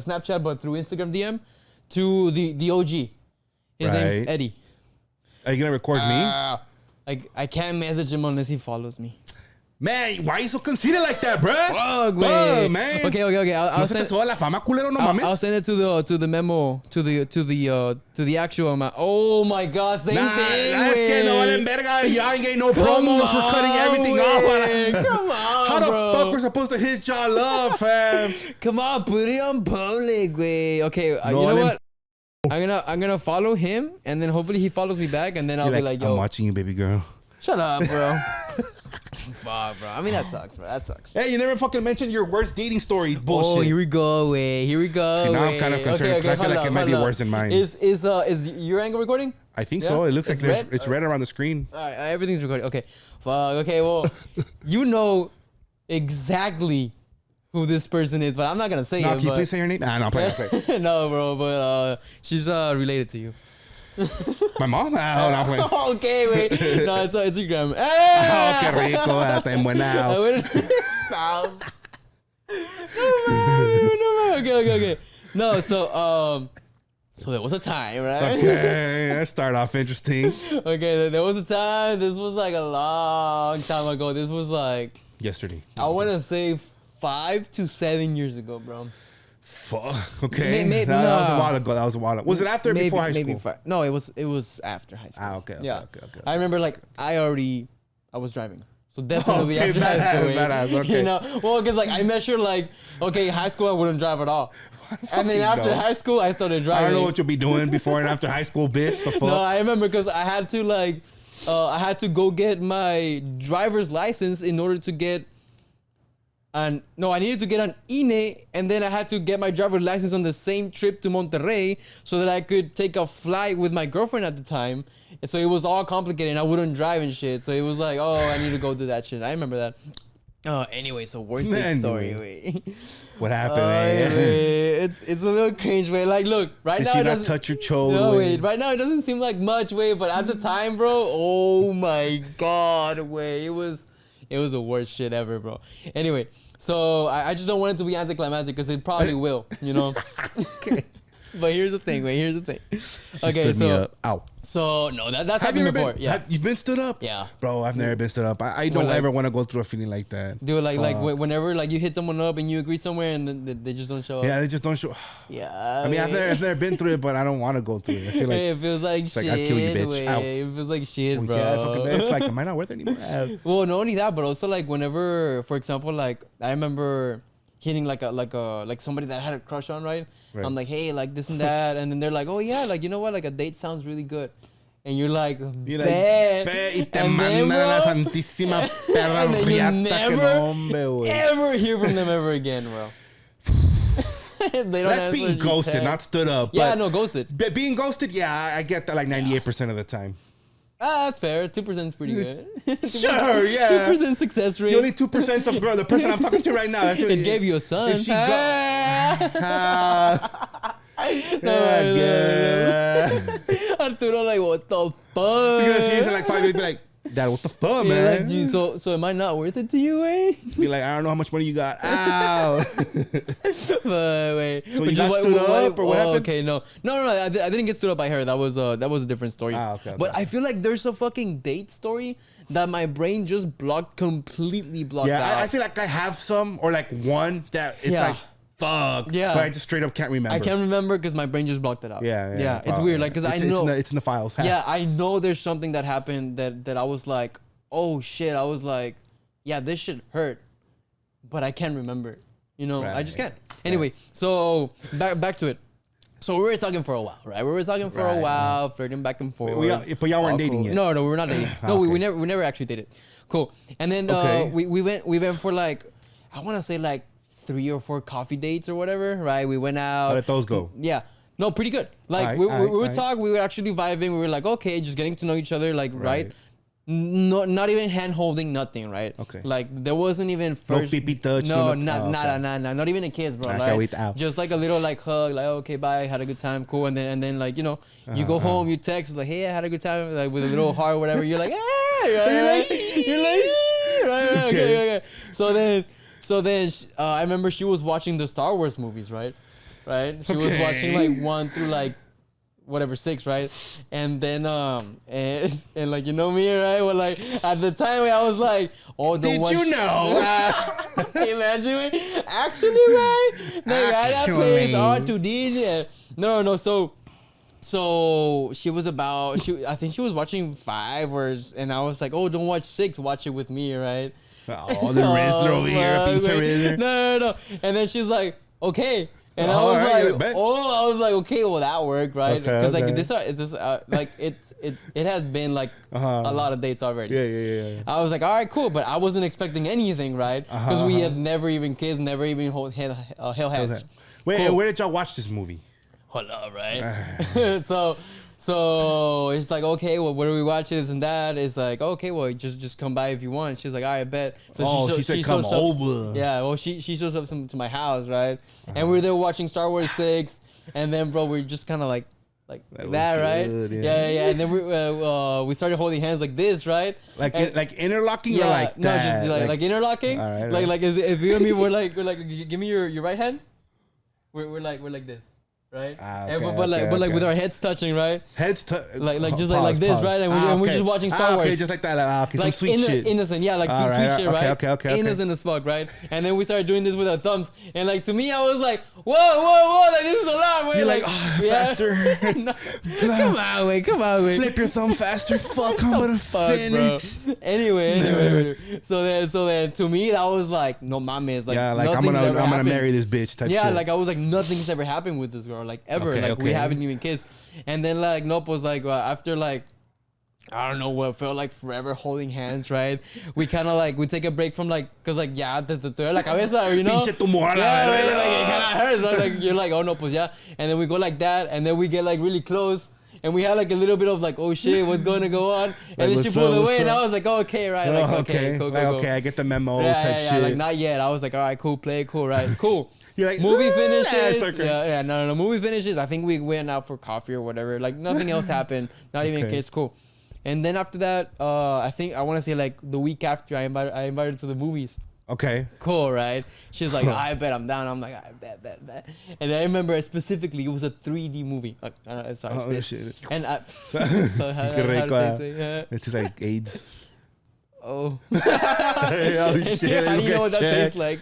Snapchat, but through Instagram DM to the OG. His name's Eddie. Are you gonna record me? I can't message him unless he follows me. Man, why are you so conceited like that, bruh? Fuck, man. Okay. No se te suba la fama, culero, no mames. I'll send it to the memo to the actual amount. Oh my God, same thing. Es que no valen verga. Y'all ain't getting no promos for cutting everything off. Come on, How the bro. fuck we're supposed to hit y'all up, fam? Come on, put it on public, way. Okay, No, you know what? I'm gonna follow him, and then hopefully he follows me back, and then I'll be like, yo, I'm watching you, baby girl. shut up, bro. Fuck, bro. I mean, that sucks, bro. That sucks. Hey, you never fucking mentioned your worst dating story. Bullshit. Oh, here we go, way. Here we go. See, now I'm kind of concerned because I feel like it might be worse than mine. Is your angle recording? I think so. It looks like it's red around the screen. All right, everything's recording. Okay. Fuck. Okay. Well, you know exactly who this person is, but I'm not gonna say it. Can you please say her name? Nah, no, I'm playing. No, bro. But she's related to you. My mom? Ah, no, I'm playing. Okay, wait. No, it's your grandma. Oh, qué rico. Está en buena. Stop. No. Okay. No, so there was a time, right? Okay, let's start off interesting. Okay, there was a time. This was like a long time ago. This was like Yesterday. I want to say 5 to 7 years ago, bro. Fuck. Okay. That was a while ago. Was it after or before high school? No, it was after high school. Okay. I remember like I was driving. So definitely Okay, after high school. badass, okay. You know, well, because like I measured like, okay, high school I wouldn't drive at all. And then after high school I started driving. I don't know what you'll be doing before and after high school, bitch. The fuck? No, I remember because I had to like, I had to go get my driver's license in order to get I needed to get an INE, and then I had to get my driver's license on the same trip to Monterrey so that I could take a flight with my girlfriend at the time. And so it was all complicated, and I wouldn't drive and shit. So it was like, oh, I need to go do that shit. I remember that. Anyway, so worst date story. Wait. What happened, man? It's a little cringe, way. Like, look, right now Did it you doesn't. not touch your chode? No, wait. Right now it doesn't seem like much, way. But at the time, bro, oh my God, way. It was the worst shit ever, bro. Anyway. So I just don't want it to be anticlimactic because it probably will, you know. Okay. But here's the thing, wait. Here's the thing. Okay, so ow. So no, that's happened before. You've been stood up? Yeah. Bro, I've never been stood up. I don't ever want to go through a feeling like that. Dude, like whenever like you hit someone up and you agree somewhere and then they just don't show up. Yeah, they just don't show. Yeah. I mean, I've never been through it, but I don't want to go through it. I feel like it feels like shit. I'll kill you, bitch. Ow. It feels like shit, bro. Yeah, it's like, am I not worth it anymore? Well, not only that, but also like whenever, for example, like I remember hitting like somebody that I had a crush on, right? I'm like, hey, like this and that, and then they're like, oh yeah, like you know what, like a date sounds really good, and you're like, bet, and then, bro, and then you never ever hear from them ever again, bro. That's being ghosted, not stood up. Yeah, no, ghosted. Being ghosted, yeah, I get that like 98% of the time. That's fair. 2% is pretty good. Sure, yeah. 2% success rate. The only 2% of the person I'm talking to right now. That's it gave you a son. If she Arturo, like, what the fuck? You're gonna see this in like 5 years, be like, Dad, what the fuck, man? Like, so am I not worth it to you, eh? Be like, I don't know how much money you got. Ow. But wait. So you got stood up or what happened? Okay, no. I didn't get stood up by her. That was a different story. Okay. But I feel like there's a fucking date story that my brain just completely blocked out. Yeah, I feel like I have some or like one that it's like, fuck. Yeah. But I just straight up can't remember. I can't remember because my brain just blocked it out. Yeah. It's weird. Like, because I know. It's in the files. Yeah, I know there's something that happened that I was like, oh shit. I was like, yeah, this shit hurt. But I can't remember. You know, I just can't. Anyway, so back to it. So we were talking for a while, right? We were talking for a while, flirting back and forth. But y'all weren't dating yet. No, we were not dating. No, we never actually dated. Cool. And then we went for like, I want to say like 3 or 4 coffee dates or whatever, right? We went out. How did those go? Yeah. No, pretty good. Like we would talk, we were actually vibing. We were like, okay, just getting to know each other, like, right? No, not even hand holding, nothing, right? Okay. Like there wasn't even first. No pee touch. No, not even a kiss, bro. Like, just like a little like hug, like okay, bye, had a good time, cool, and then like you know, you go home, you text like, hey, I had a good time, like with a little heart, whatever. You're like, hey, you're like, right, okay. So then, I remember she was watching the Star Wars movies, right? She was watching like 1 through like whatever 6, right? And then and like you know me, right? Well, like at the time I was like, oh, don't watch. Did you know? Imagine me. Actually, right? The guy that plays R2D. No. So she was about. I think she was watching 5 and I was like, oh, don't watch 6. Watch it with me, right? Oh, the Rizzler over here, pinche Rizzler. No. And then she's like, okay. And I was like, okay, well that worked, right? Because like this, it's just like it has been like a lot of dates already. Yeah. I was like, all right, cool, but I wasn't expecting anything, right? Because we had never even kissed, never even held hands. Wait, Cool. where did y'all watch this movie? Hold up, right? So it's like, okay, well, what are we watching? This and that. It's like, okay, well, just come by if you want. She's like, all right, bet. So she said come over. Yeah, well, she shows up to my house, right? And we're there watching Star Wars 6, and then, bro, we're just kind of like that, right? Yeah. And then we started holding hands like this, right? Like interlocking or like that? No, just like interlocking. All right, like if you and me, we're like, give me your right hand. We're like this. Right, but like with our heads touching, right? Heads like just like this, right? And we're just watching Star Wars. Okay, just like that. Okay, like some sweet shit. Innocent, yeah, like some sweet shit, right? Okay. Innocent as fuck, right? And then we started doing this with our thumbs, and like to me, I was like, whoa, like this is a lot, way. You're like, faster. No, come on, way. Flip your thumb faster. Fuck, I'm gonna finish. Bro. Anyway. So then to me, that was like, no mames, like I'm gonna marry this bitch type shit. Yeah, like I was like, nothing's ever happened with this girl, like ever. We haven't even kissed. And then like Nope was like, after like, I don't know what felt like forever holding hands, right? We kind of like, we take a break from like, cause like, yeah, the la cabeza, you know? Pinche tumor. Yeah, right? Like it kind of hurts, right? Like you're like, oh no, pues yeah. And then we go like that, and then we get like really close. And we had like a little bit of like, oh shit, what's going to go on? And then she pulled away, and I was like, oh, okay, right, like okay, cool. Okay, I get the memo type shit. Yeah, like not yet. I was like, all right, cool, play, cool, right, cool. You're like, movie finishes. No. Movie finishes. I think we went out for coffee or whatever. Like nothing else happened. Not even a kiss. Cool. And then after that, I think I want to say like the week after, I invited to the movies. Okay. Cool, right? She's like, I bet I'm down. I'm like, I bet. And I remember specifically, it was a 3D movie. Sorry. Oh, shit. And it's just like AIDS. Oh. Oh shit. How do you know what that tastes like?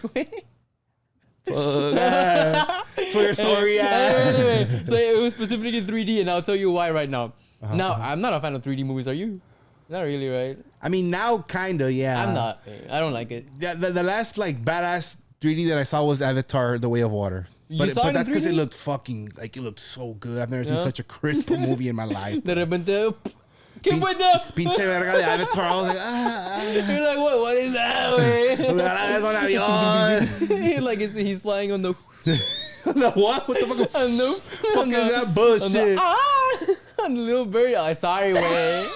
That's your story. Anyway, so it was specifically 3D, and I'll tell you why right now. Now, I'm not a fan of 3D movies. Are you? Not really, right? I mean, now kinda, yeah. I'm not. I don't like it. Yeah, the last like badass 3D that I saw was Avatar: The Way of Water. But that's because it looked fucking like it looked so good. I've never seen such a crisp movie in my life. De repente, ¿qué fue eso? Pinche verga de Avatar. I was like, You're like, what is that, güey? Like he's flying on the. The what? What the fuck? On the fuck is that bullshit? On the little bird. Oh, sorry, way.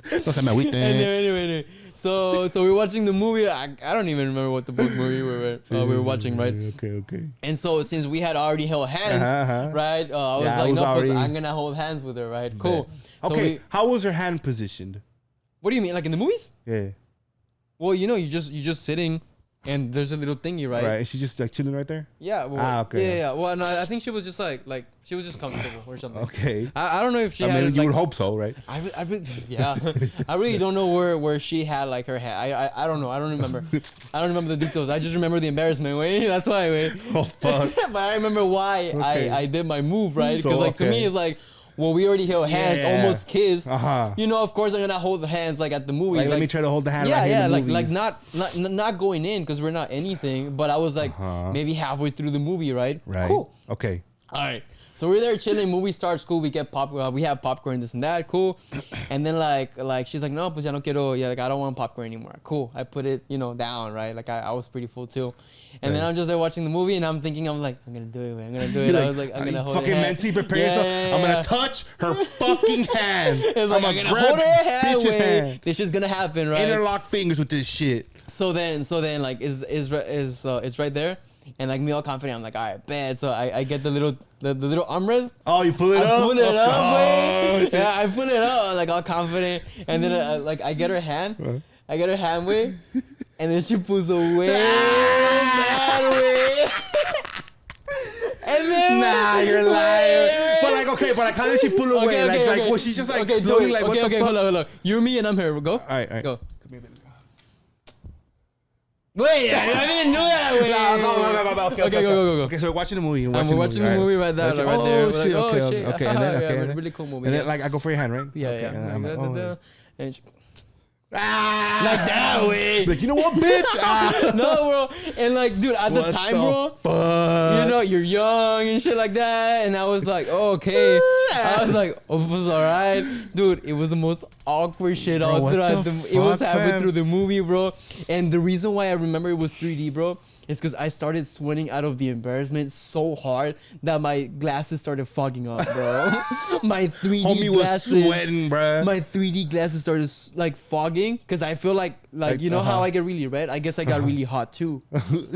Anyway. So we were watching the movie. I don't even remember what the book movie we were watching, right? Okay. And so since we had already held hands, right? I was like, no, I'm gonna hold hands with her, right? Cool. Okay. How was her hand positioned? What do you mean, like in the movies? Yeah. Well, you know, you just sitting. And there's a little thingy, right? Right. Is she just like chilling right there? Yeah. Well, okay. Yeah. Well, no, I think she was just like she was just comfortable or something. Okay. I don't know if she had. I mean, you like, would hope so, right? I really don't know where she had like her hat. I don't know. I don't remember. I don't remember the details. I just remember the embarrassment. Way. That's why. Way. Oh fuck. But I remember why I did my move, right? Because to me it's like. Well, we already held hands, almost kissed. You know, of course, I'm gonna hold the hands like at the movies. Like, let me try to hold the hand. Like not going in because we're not anything. But I was like maybe halfway through the movie, right? Right. Cool. Okay. All right. So we're there chilling. Movie starts. Cool. We get popcorn. We have popcorn. This and that. Cool. And then like she's like, no, pues ya no quiero. Yeah, like I don't want popcorn anymore. Cool. I put it, down. Right. Like I was pretty full too. And then I'm just there watching the movie, and I'm thinking, I'm like, I'm gonna do it, man. I'm gonna do it. I was like, I'm gonna hold her hand. Mentally prepare yourself. I'm gonna touch her fucking hand. I'm gonna hold her hand. This is gonna happen, right? Interlock fingers with this shit. So then, like, it's right there, and like me all confident, I'm like, all right, bet. So I get the little armrest. Oh, you pull it up? I pull it up, yeah, I pull it up, like all confident, and then like I get her hand. I get her hand way, and then she pulls away that way. And then you're lying. But like, okay, but like how did she pull away? Like was she just like slowly like what the fuck? Hold on. You, me, and I'm here. We'll go. All right. Go. Come here, baby. Wait, I didn't do that. Wait. Okay, go. Okay, so we're watching the movie. We're watching the movie right there. Right there. Shit, Okay. Okay, and then Really cool movie. And then like I go for your hand, right? Yeah. And she, like that way. Like, you know what, bitch? No, bro. And like, dude, at the time, bro, you know, you're young and shit like that. And I was like, oh, okay. I was like, oh, it was all right. Dude, it was the most awkward shit all throughout it was happening through the movie, bro. And the reason why I remember it was 3D, bro, is because I started sweating out of the embarrassment so hard that my glasses started fogging up, bro. My 3D Homie glasses was sweating, bro. My 3D glasses started like fogging because I feel like you know how I get really red. I guess I got really hot too.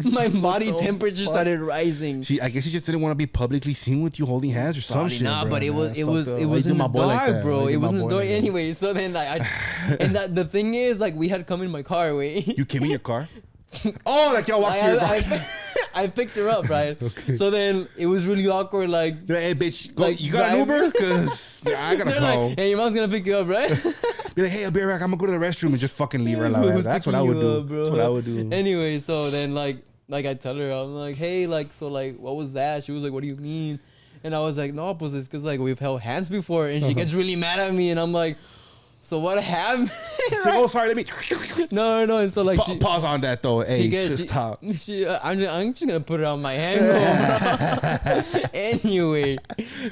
My body temperature started rising. I guess she just didn't want to be publicly seen with you holding hands or some shit. Nah, bro. but it was in the dark, bro. It was in the dark anyway. So then like the thing is like we had come in my car. Wait, you came in your car? Oh, like y'all walked to your car. I picked her up, right? Okay. So then it was really awkward. Like, hey, bitch, go, like, you got an Uber? Because I gotta go. Like, hey, your mom's gonna pick you up, right? Be like, hey, I'll be right back. I'm gonna go to the restroom and just fucking leave her alone. That's what I would do. Bro. That's what I would do. Anyway, so then like I tell her, I'm like, hey, like, so like, what was that? She was like, what do you mean? And I was like, no, pues it's because like we've held hands before, and she gets really mad at me, and I'm like, so what happened? Right? So, oh, sorry. Let me. No. And so like, pause on that though. Hey, just stop. I'm just gonna put it on my hand. Anyway,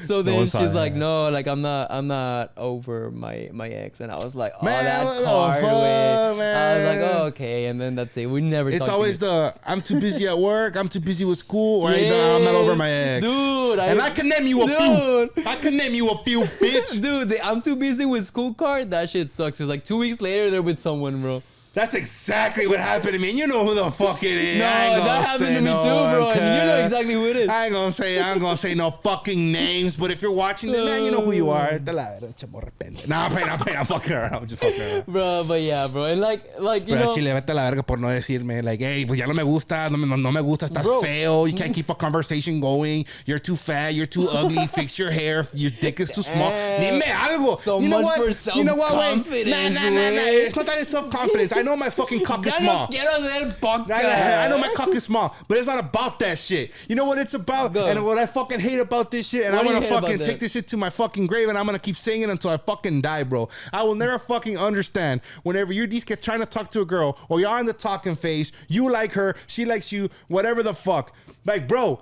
so then she's like, no, like I'm not over my ex, and I was like, oh, man, that hard way. Man. I was like, oh, okay, and then that's it. We never. It's always I'm too busy at work. I'm too busy with school, or I'm not over my ex, dude. I can name you a few. I can name you a few, bitch. Dude, I'm too busy with school card. That shit sucks. Cause like 2 weeks later, they're with someone, bro. That's exactly what happened to me. You know who the fuck it is. No, that happened to me too, bro. And you know exactly who it is. I ain't gonna say no fucking names, but if you're watching this, man, you know who you are. Nah, I'm fucking around. I'm just fucking around. Bro, but yeah, bro. And like you know. Chile, vete a la verga por no decirme, like, hey, pues ya no me gusta, no me gusta, estás feo. You can't keep a conversation going. You're too fat. You're too ugly. Fix your hair. Your dick is too small. Dime algo. So you know much for self-confidence. Nah. It's not that it's self-confidence. I know my fucking cock is small. I know my cock is small, but it's not about that shit. You know what it's about? And what I fucking hate about this shit, and I'm gonna fucking take this shit to my fucking grave, and I'm gonna keep saying it until I fucking die, bro. I will never fucking understand whenever you're these kids trying to talk to a girl, or you're on the talking phase, you like her, she likes you, whatever the fuck. Like, bro.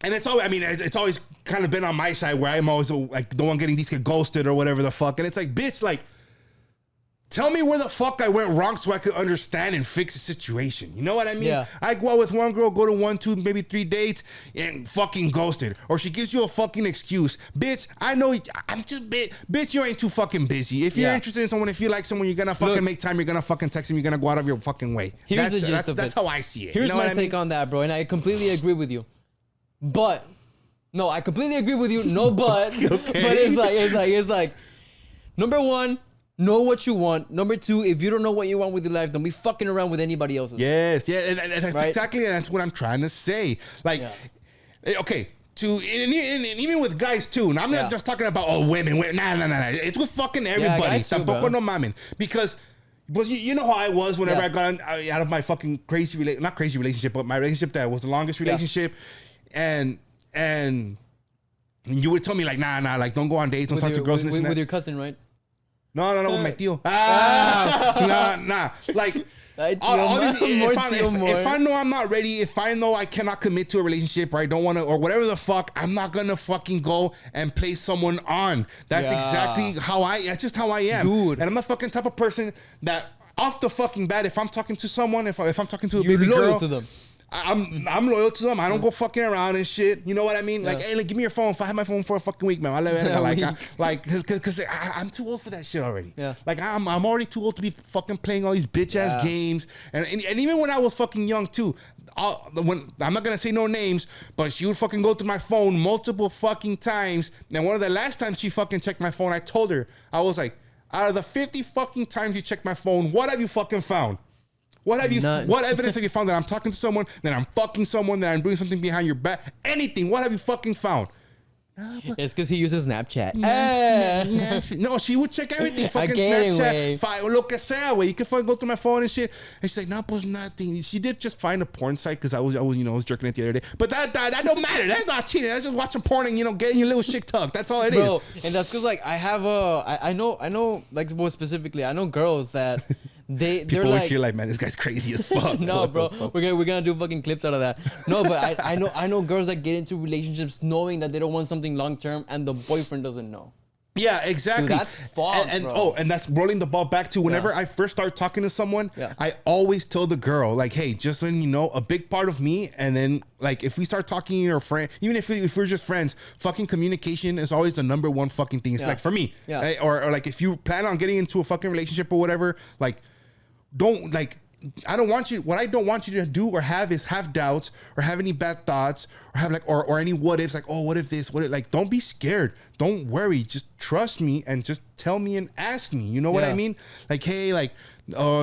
And it's always, I mean, it's always kind of been on my side where I'm always like the one getting these kids ghosted or whatever the fuck. And it's like, bitch, like, tell me where the fuck I went wrong so I could understand and fix the situation. You know what I mean? Yeah. I go out with one girl, go to 1, 2, maybe 3 dates, and fucking ghosted. Or she gives you a fucking excuse. Bitch, I know I'm just bitch, you ain't too fucking busy. If you're interested in someone, if you like someone, you're gonna fucking make time, you're gonna fucking text him, you're gonna go out of your fucking way. Here's the gist of it. That's how I see it. Here's my take on that, bro, and I completely agree with you. But no, I completely agree with you. No, but okay. But it's like number one, know what you want. Number two, if you don't know what you want with your life, don't be fucking around with anybody else's. Yes, yeah, and that's right? Exactly, and that's what I'm trying to say. Like, okay, and even with guys too. And I'm not just talking about women. Nah. It's with fucking everybody. Tampoco no mamen. Because you know how I was whenever I got out of my fucking not crazy relationship, but my relationship that was the longest relationship. And you would tell me like, nah, like don't go on dates, don't talk to girls. With your cousin, right? No, with my tío. Nah. Like, if I know I'm not ready, if I know I cannot commit to a relationship, or I don't want to, or whatever the fuck, I'm not gonna fucking go and play someone on. That's exactly that's just how I am. Dude. And I'm the fucking type of person that off the fucking bat, if I'm talking to someone, if I'm talking to a baby girl. You're loyal to them. I'm loyal to them. I don't go fucking around and shit. You know what I mean? Like, hey, give me your phone. If I have my phone for a fucking week, man, because I'm too old for that shit already. Yeah. Like, I'm already too old to be fucking playing all these bitch ass games. And even when I was fucking young too, when I'm not gonna say no names, but she would fucking go through my phone multiple fucking times. And one of the last times she fucking checked my phone, I told her, I was like, out of the 50 fucking times you checked my phone, what have you fucking found? What evidence have you found that I'm talking to someone, that I'm fucking someone, that I'm doing something behind your back? Anything. What have you fucking found? It's because he uses Snapchat. No, she would check everything. Fucking Snapchat, lo que sea, güey. You can fucking go through my phone and shit. And she's like, no, pues nothing. She did just find a porn site because I was jerking it the other day. But that don't matter. That's not cheating. That's just watching porn and getting your little shit tucked. That's all it is. Bro, and that's because like I know like more specifically, I know girls that. They're like, here like, man, this guy's crazy as fuck. No, bro, we're gonna do fucking clips out of that. No, but I know girls that get into relationships knowing that they don't want something long term, and the boyfriend doesn't know. Yeah, exactly. Dude, that's fucked, and bro. and that's rolling the ball back to whenever I first start talking to someone. Yeah. I always tell the girl like, hey, just letting you know, a big part of me. And then like, if we start talking or friend, even if we're just friends, fucking communication is always the number one fucking thing. It's like for me, right? Or like if you plan on getting into a fucking relationship or whatever, like. Don't like. I don't want you. What I don't want you to do or have is have doubts or have any bad thoughts or have like or any what ifs. Like, oh, what if this? What if, like? Don't be scared. Don't worry. Just trust me and just tell me and ask me. You know what I mean? Like, hey, like,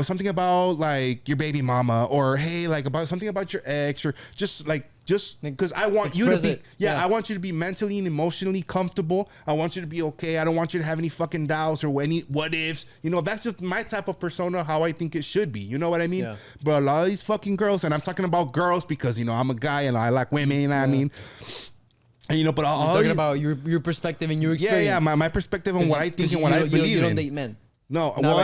something about like your baby mama, or hey, like about something about your ex, or just because I want you to be I want you to be mentally and emotionally comfortable. I want you to be okay. I don't want you to have any fucking doubts or any what ifs. You know, that's just my type of persona, how I think it should be. You know what I mean? Yeah. But a lot of these fucking girls, and I'm talking about girls because, you know, I'm a guy and I like women, you know what I mean? And, you know, but I'm talking about your perspective and your experience. Yeah, my perspective on what I think and what I believe in. You don't date men. No, well,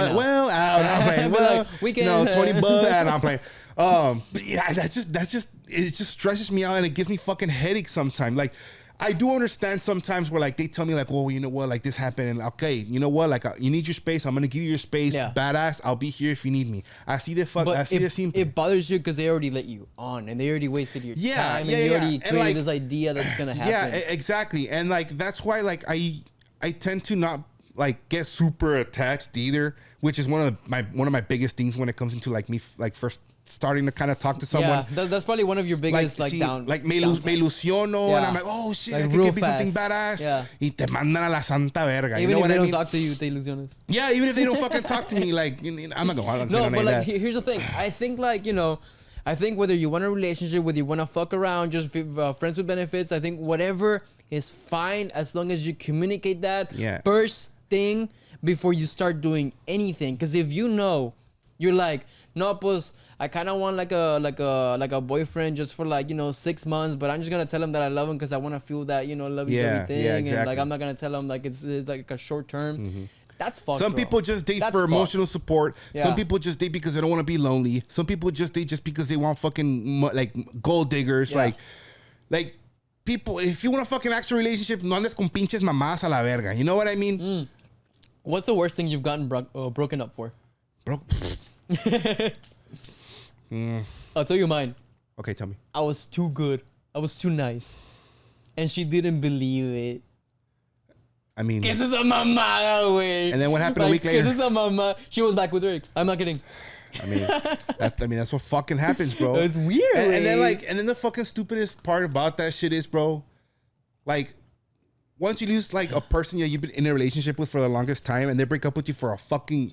I'm playing. Well, like, we can, 20 bucks, and I'm playing. But yeah, that's just it just stresses me out and it gives me fucking headaches sometimes. Like, I do understand sometimes where like they tell me like, well, you know what, like this happened, and okay, you know what, like you need your space. I'm gonna give you your space. Yeah. Badass. I'll be here if you need me. I see the fuck. I see the scene. It bothers you because they already let you on and they already wasted your time and they already created like, this idea that's gonna happen. Yeah, exactly. And like that's why like I tend to not like get super attached either, which is one of my biggest things when it comes into like me like first starting to kind of talk to someone. Yeah, that's probably one of your biggest like down. Like me ilusiono, and I'm like, oh shit, like, it could be something badass. Yeah. Y te mandan a la santa verga. Even you know if what they I don't mean? talk to you, te ilusiones. Yeah, even if they don't fucking talk to me, like I'm not going. No, but like here's the thing. I think like, you know, I think whether you want a relationship, whether you want to fuck around, just friends with benefits, I think whatever is fine as long as you communicate that first thing before you start doing anything. Because if you know, you're like, no, pues I kind of want like a boyfriend just for like, you know, 6 months, but I'm just gonna tell him that I love him because I want to feel that, you know, love everything, exactly. And like I'm not gonna tell him like it's like a short term. Mm-hmm. That's fucked. Some people just date for emotional support. Yeah. Some people just date because they don't want to be lonely. Some people just date just because they want fucking like gold diggers. Yeah. Like people, if you want a fucking actual relationship, no andes con pinches mamás a la verga. You know what I mean? Mm. What's the worst thing you've gotten broken up for? I'll tell you mine. Okay, tell me. I was too good. I was too nice. And she didn't believe it. I mean... Que esa mamá, güey. And then what happened a week later? Que esa mamá. She was back with her ex. I'm not kidding. I mean, that's what fucking happens, bro. It's weird. And then the fucking stupidest part about that shit is, bro, like, once you lose like a person that you've been in a relationship with for the longest time and they break up with you for a fucking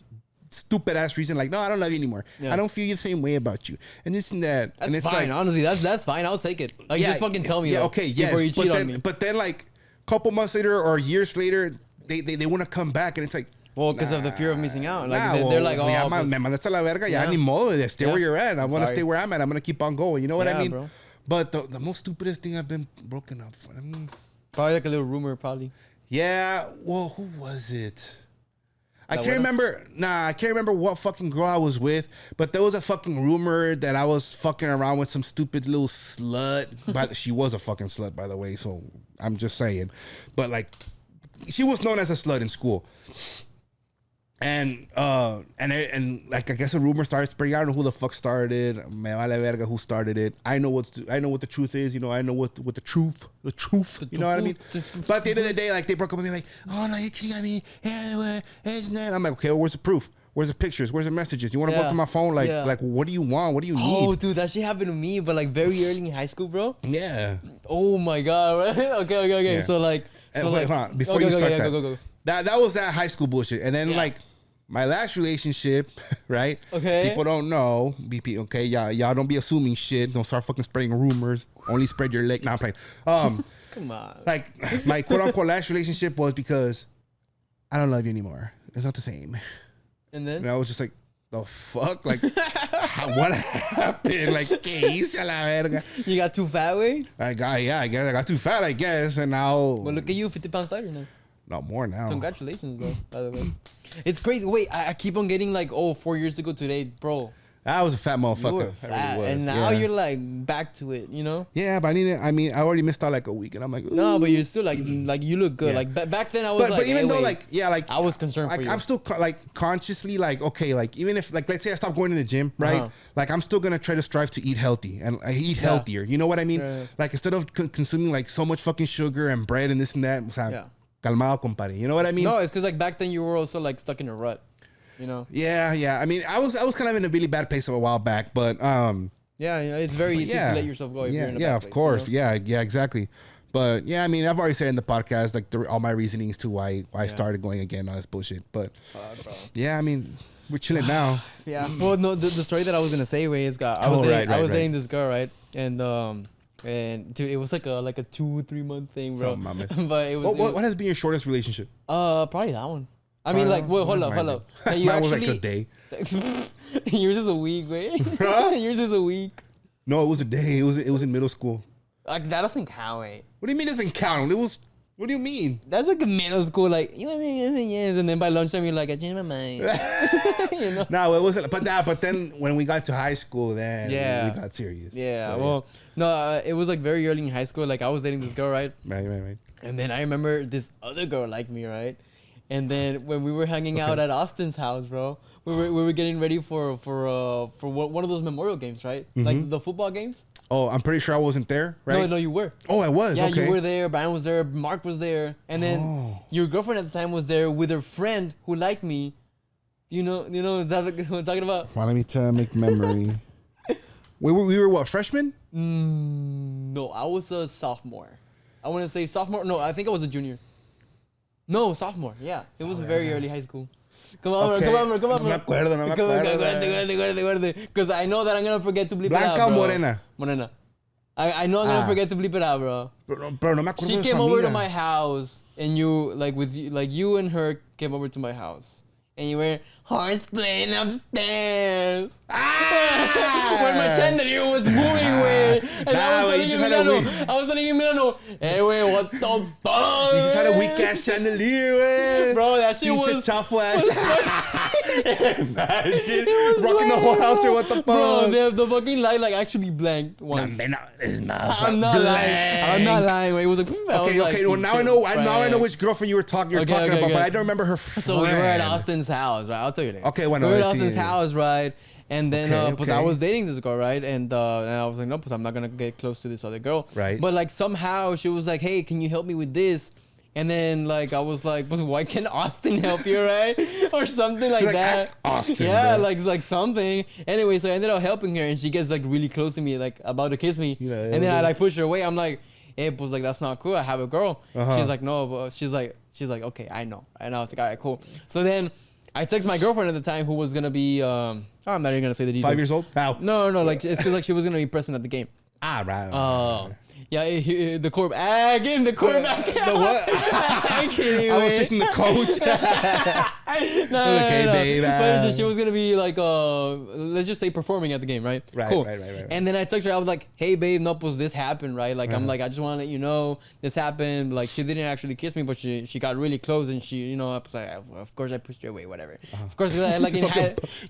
stupid ass reason, like, no, I don't love you anymore. Yeah. I don't feel the same way about you. And this and that. That's and it's fine. Like, honestly, that's fine. I'll take it. Like, just fucking tell me. Yeah, okay, yes. Before you cheat on me. But then, like, a couple months later or years later, they want to come back and it's like, well, because of the fear of missing out. Like, they're like, oh, me mandaste a la verga, ya ni modo, stay where you're at. I want to stay where I'm at. I'm going to keep on going. You know what I mean? Bro. But the most stupidest thing I've been broken up for, I mean... Probably like a little rumor, probably. Yeah, well, who was it? I can't remember what fucking girl I was with, but there was a fucking rumor that I was fucking around with some stupid little slut. But she was a fucking slut, by the way, so I'm just saying. But like, she was known as a slut in school. And like I guess a rumor started spreading. I don't know who the fuck started it. Me vale verga who started it. I know what the truth is. You know, I know what the truth. You know what I mean? But at the end of the day, like they broke up with me, like, oh no, you cheated on me. I'm like, okay, well, where's the proof? Where's the pictures? Where's the messages? You want to go through my phone? Like, what do you want? What do you need? Oh, dude, that shit happened to me, but like very early in high school, bro. Yeah. Oh my god. Right? Okay. Yeah. So like, wait, hold on. Before you start go. That was that high school bullshit, and then like. My last relationship, right? Okay. People don't know. BP, okay? Y'all don't be assuming shit. Don't start fucking spreading rumors. only spread your leg. Not playing. Come on. Like my quote unquote last relationship was because I don't love you anymore. It's not the same. And then I was just like, the fuck? Like, what happened? Like, ¿qué hice a la verga? You got too fat, way? I guess I got too fat, I guess. And now. Well, look at you, 50 pounds lighter now. Not more now. Congratulations, though, by the way. It's crazy. Wait, I keep on getting like, 4 years ago today, bro. I was a fat motherfucker. You were fat, really and now you're like back to it, you know? Yeah, but I already missed out like a week, and I'm like, ooh. No, but you're still like you look good. Yeah. Like back then, I was but even though I was concerned for you. I'm still like consciously like, okay, like even if like let's say I stop going to the gym, right? Like I'm still gonna try to strive to eat healthy and I eat healthier. You know what I mean? Like instead of consuming like so much fucking sugar and bread and this and that. Calmado, compadre. You know what I mean? No, it's because like back then you were also like stuck in a rut. You know? Yeah. I mean, I was kind of in a really bad place a while back, but yeah, it's very easy to let yourself go if you're in a bad place, of course. You know? Yeah, exactly. But yeah, I mean, I've already said in the podcast like all my reasonings to why I started going again, all this bullshit. But yeah, I mean, we're chilling now. Yeah. Well, no, the story that I was gonna say is I was dating this girl, right? And dude, it was like a 2-3 month thing, bro. Oh, but it was. What has been your shortest relationship? Probably that one. I mean, like, wait, hold up. Like, you mine was actually, like a day. Yours is a week, wait. Yours is a week. No, it was a day. It was in middle school. Like that doesn't count, wait. What do you mean it doesn't count? It was. What do you mean? That's like a middle school, like, you know what I mean? Yes, and then by lunchtime you're like, I changed my mind. You know? No, it wasn't. But then when we got to high school, then we got serious. Yeah. Well, no, it was like very early in high school. Like I was dating this girl, right? Right. And then I remember this other girl liked me, right? And then when we were hanging out at Austin's house, bro, we were getting ready for one of those memorial games, right? Like the football games. Oh, I'm pretty sure I wasn't there, right? No, you were. Oh, I was. Yeah, okay. you were there. Brian was there. Mark was there, and then your girlfriend at the time was there with her friend who liked me. You know that's what I'm talking about. Well, let me make memory. we were what, freshmen? No, I was a sophomore. I want to say sophomore. No, I think I was a junior. No, sophomore. Yeah, it was very early high school. Come on, bro. No me acuerdo. Because I know that I'm gonna forget to bleep Blanca it out, bro. o morena? Morena. I know I'm gonna forget to bleep it out, bro. Pero no me acuerdo. She came over to my house, and you and her came over to my house, and you were horse playing upstairs. When my chandelier was moving, way. And I was telling Emiliano, hey, way, what the fuck? You just had a weak ass chandelier, way. Bro, that shit was chafo ass. Imagine rocking the whole house or what the fuck? Bro, the fucking light like actually blanked once. I'm not lying. Wait, it was like okay. Well, now I know which girlfriend you're talking about, but I don't remember her friend. So we were at Austin's house, right? I'll tell you that. Okay, bueno, we were at Austin's house, right? And then, okay. I was dating this girl, right? And I was like, no, I'm not gonna get close to this other girl, right? But like somehow she was like, hey, can you help me with this? And then like I was like, but why can't Austin help you, right? Or something like that. Ask Austin, yeah, bro. like something. Anyway, so I ended up helping her, and she gets like really close to me, like about to kiss me. Yeah, and then I like push her away. I'm like, hey, was like that's not cool. I have a girl. She's like, no, but she's like, okay, I know. And I was like, all right, cool. So then I text my girlfriend at the time, who was gonna be I'm not even gonna say the details. 5 years old? How? No, like it's because like she was gonna be present at the game. Right. Yeah, the quarterback. Again, the quarterback. The what? I'm kidding. I was texting the coach. No. Babe. But she was gonna be like, let's just say performing at the game, right? Right. Cool. Right. And then I texted her. I was like, hey, babe, no, pues this happened, right? Like, I'm like, I just want to let you know this happened. Like, she didn't actually kiss me, but she got really close, and she, I was like, of course I pushed her away, whatever. Of course, like in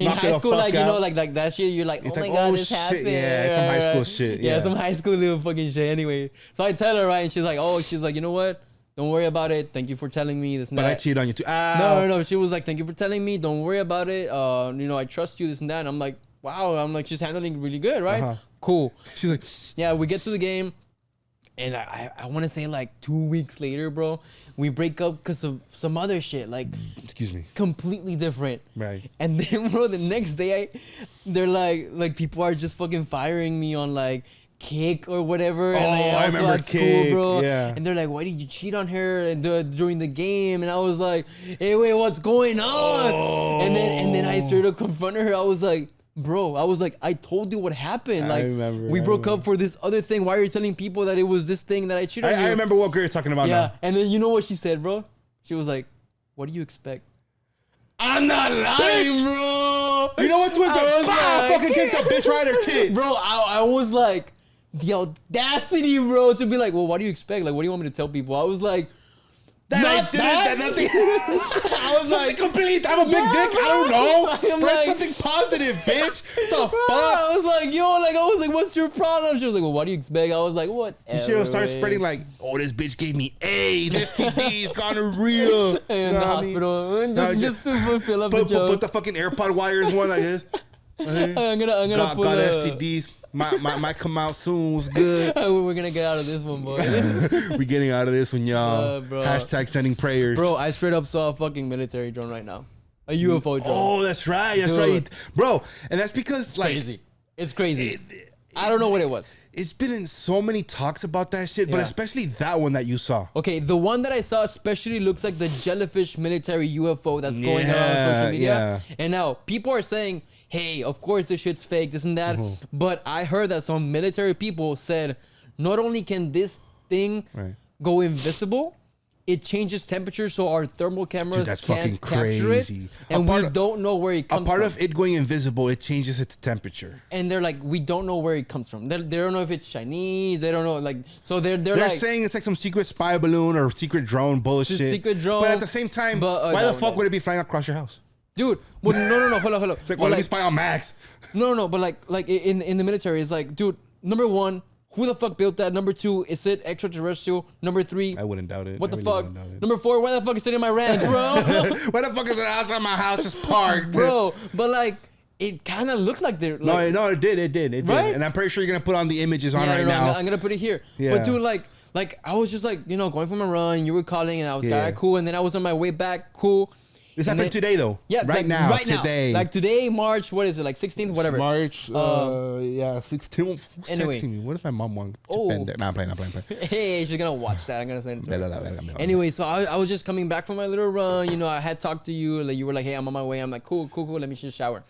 high school, like like that shit, you're like, oh my god, this happened. Yeah, it's some high school shit. Yeah, some high school little fucking shit. Anyway, so I tell her, right, and she's like, you know what? Don't worry about it. Thank you for telling me this and that. But I cheated on you too. No. She was like, thank you for telling me. Don't worry about it. I trust you, this and that. And I'm like, wow. I'm like, she's handling really good, right? Cool. She's like, yeah, we get to the game. And I want to say like 2 weeks later, bro, we break up because of some other shit. Like, excuse me. Completely different. Right. And then, bro, the next day, they're like people are just fucking firing me on like Kick or whatever. Oh, and I remember at Kick, school, bro. yeah. And they're like, why did you cheat on her during the game? And I was like, hey, wait, what's going on? Oh. And then I started to confront her. I was like, bro, I was like, I told you what happened. Like, remember, we broke up for this other thing. Why are you telling people that it was this thing that I cheated on you? I remember what girl you're talking about now. And then you know what she said, bro? She was like, what do you expect? I'm not lying, bro. You know what, Twin? Fucking kicked the bitch right in her tit. Bro, I was like, the audacity, bro, to be like, well, what do you expect? Like, what do you want me to tell people? I was like, nothing. I was something like, complete. I'm a big dick. bro. I don't know. I'm Spread like, something positive, bitch. The bro, fuck? I was like, I was like, what's your problem? She was like, well, what do you expect? I was like, what? You should have started spreading like, oh, this bitch gave me AIDS, STDs, gonorrhea. In the hospital, just to fill up the joke. Put the fucking AirPod wires one like this. I'm gonna got put STDs. Might come out soon. Was good. We're gonna get out of this one, boys. We getting out of this one, y'all. Bro. Hashtag sending prayers. Bro, I straight up saw a fucking military drone right now. A UFO drone. Oh, that's right. That's Dude. right. Bro, and that's because like Crazy. It's crazy. I don't know what it was. It's been in so many talks about that shit, but Yeah. especially that one that you saw. Okay, the one that I saw especially looks like the jellyfish military UFO that's going around social media. Yeah. And now people are saying, hey, of course this shit's fake, this and that. But I heard that some military people said, not only can this thing go invisible, it changes temperature so our thermal cameras that's can't fucking capture it. crazy. And we don't know where it comes A from. part of it going invisible, it changes its temperature. And they're like, we don't know where it comes from. They don't know if it's Chinese. They don't know, like, so they're like saying it's like some secret spy balloon or secret drone bullshit. secret drone. But at the same time, why the fuck would it be flying across your house? Dude, well, no, hold on. It's like, well, let me spy on Max. No, but like in the military, it's like, dude, number one, who the fuck built that? Number two, is it extraterrestrial? Number three, I wouldn't doubt it. what the I really fuck? wouldn't doubt it. Number four, why the fuck is it in my ranch, bro? Why the fuck is it outside my house just parked? Bro, but like, it kind of looked like they're like, No, it did. Right? And I'm pretty sure you're gonna put on the images on right now. I'm gonna put it here. Yeah. But dude, like I was just like, going for my run. You were calling, and I was like, alright, cool. And then I was on my way back, cool. This And happened then- today though. Yeah, right now. Like today, March. What is it? Like 16th, whatever. March. 16. Who's Anyway. texting me? What if my mom wants to Oh. bend it? Nah, I'm playing. Hey, she's gonna watch that. I'm gonna send it to her. Anyway, so I was just coming back from my little run. I had talked to you. Like you were like, hey, I'm on my way. I'm like, cool. Let me just shower.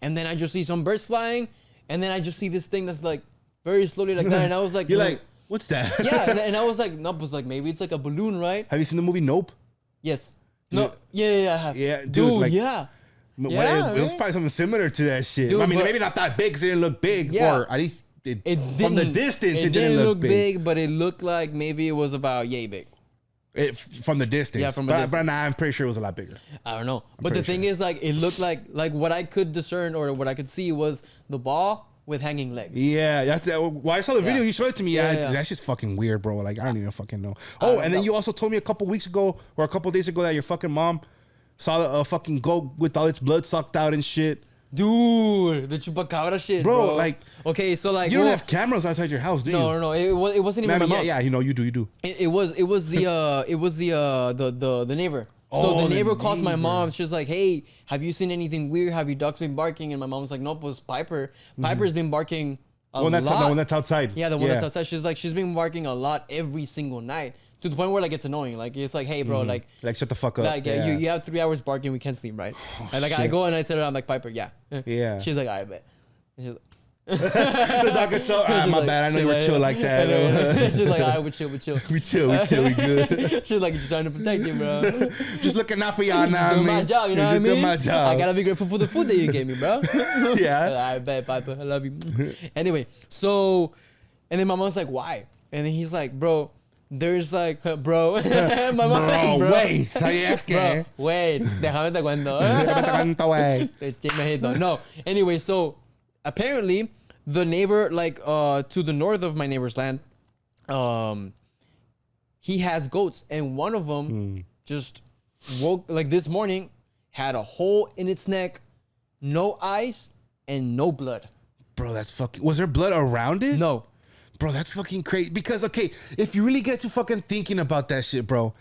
And then I just see some birds flying, and then I just see this thing that's like very slowly like that, and I was like, You're like, what's that? yeah, and I was like, nope. Was like maybe it's like a balloon, right? Have you seen the movie Nope? Yes. No. Yeah, I have. Yeah, dude, Dude, like- yeah. It Yeah, was probably something similar to that shit. Dude, I mean, but- maybe not that big because it didn't look big, Yeah. or at least It from the didn't- distance, it it didn't look big. but it looked like maybe it was about yay big. From the distance. Yeah, from a but, distance. But nah, I'm pretty sure it was a lot bigger. I don't know. But the pretty thing is, like, it looked like what I could discern or what I could see was the ball with hanging legs. Yeah, that's well. I saw the video. Yeah. You showed it to me. Yeah, Yeah, yeah. that's just fucking weird, bro. Like I don't even fucking know. Oh, and then you also told me a couple weeks ago or a couple days ago that your fucking mom saw a fucking goat with all its blood sucked out and shit. Dude, the chupacabra shit, Bro, like- okay, so like You don't have cameras outside your house, do you? no, it wasn't even Man, my mom. yeah, you know, you do. It was the neighbor. So Oh, the the neighbor calls my neighbor. mom. She's like, "Hey, have you seen anything weird? Have your dogs been barking?" And my mom's like, "Nope, it was Piper. Piper's been barking a The lot." one that's outside. Yeah, the one that's outside. She's been barking a lot every single night to the point where like it's annoying. Like it's like, hey, bro, like Like shut the fuck up. like yeah, you have 3 hours barking, we can't sleep, right? And like I shit. go and I tell her, I'm like, Piper, yeah. Yeah. She's like, I bet. And she's like, The dog gets so. she's My like- bad. I know she's you were like- chill like that. she's like, all right, we chill. we chill. We good. She's like, just trying to protect you, bro. Just looking out for y'all now. Doing my job, you know what I Just mean? doing my job. I gotta be grateful for the food that you gave me, bro. Yeah. I bet, Piper, I love you. Anyway, so, and then my mom's like, why? And then he's like, bro, there's like, bro. My mom, Bro, wait. ¿Sabías qué? Bro, wait, déjame te cuento. Cuánto, güey. Te chismejito. No. Anyway, so apparently the neighbor, like to the north of my neighbor's land, he has goats, and one of them just woke like this morning, had a hole in its neck, no eyes, and no blood. Bro, that's fucking. Was there blood around it? No. Bro, that's fucking crazy. Because, okay, if you really get to fucking thinking about that shit, bro,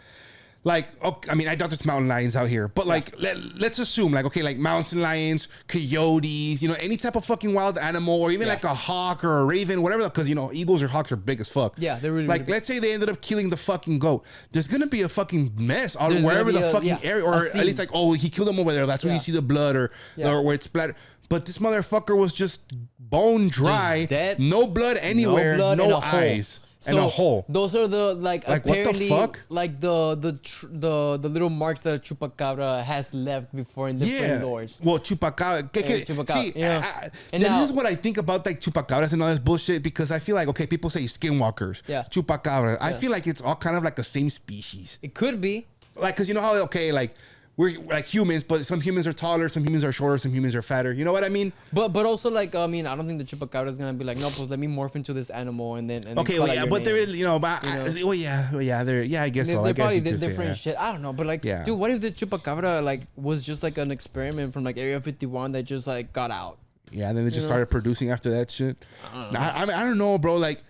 like, okay, I mean, I doubt there's mountain lions out here, but like, let's assume, like, okay, like mountain lions, coyotes, you know, any type of fucking wild animal, or even like a hawk or a raven, whatever, because, you know, eagles or hawks are big as fuck. Yeah, they're really like, big. let's say they ended up killing the fucking goat. There's gonna be a fucking mess on There's wherever gonna the be fucking area, or a at least scene. like, oh, he killed him over there. That's where Yeah. you see the blood, or where it's splattered. But this motherfucker was just bone dry, Just dead. no blood anywhere, blood, no and a hole. eyes, and a hole. Those are the Like, apparently what the fuck? like the little marks that a chupacabra has left before in different lores. Well, chupacabra. chupacabra, See, yeah. And this now- is what I think about like chupacabras and all this bullshit because I feel like okay, people say skinwalkers, Yeah. chupacabra. I feel like it's all kind of like the same species. It could be. Like, cause you know how like we're like humans, but some humans are taller, some humans are shorter, some humans are fatter. You know what I mean? But also like I mean I don't think the chupacabra is gonna be like no, pues let me morph into this animal and then Okay, call well, out yeah, your but name. there is, you know, but I guess so. I They're guess probably you could say, different yeah. shit. I don't know, but like, Yeah. dude, what if the chupacabra like was just like an experiment from like Area 51 that just like got out? Yeah, and then they just know? started producing after that shit. I mean, I don't know, bro. Like,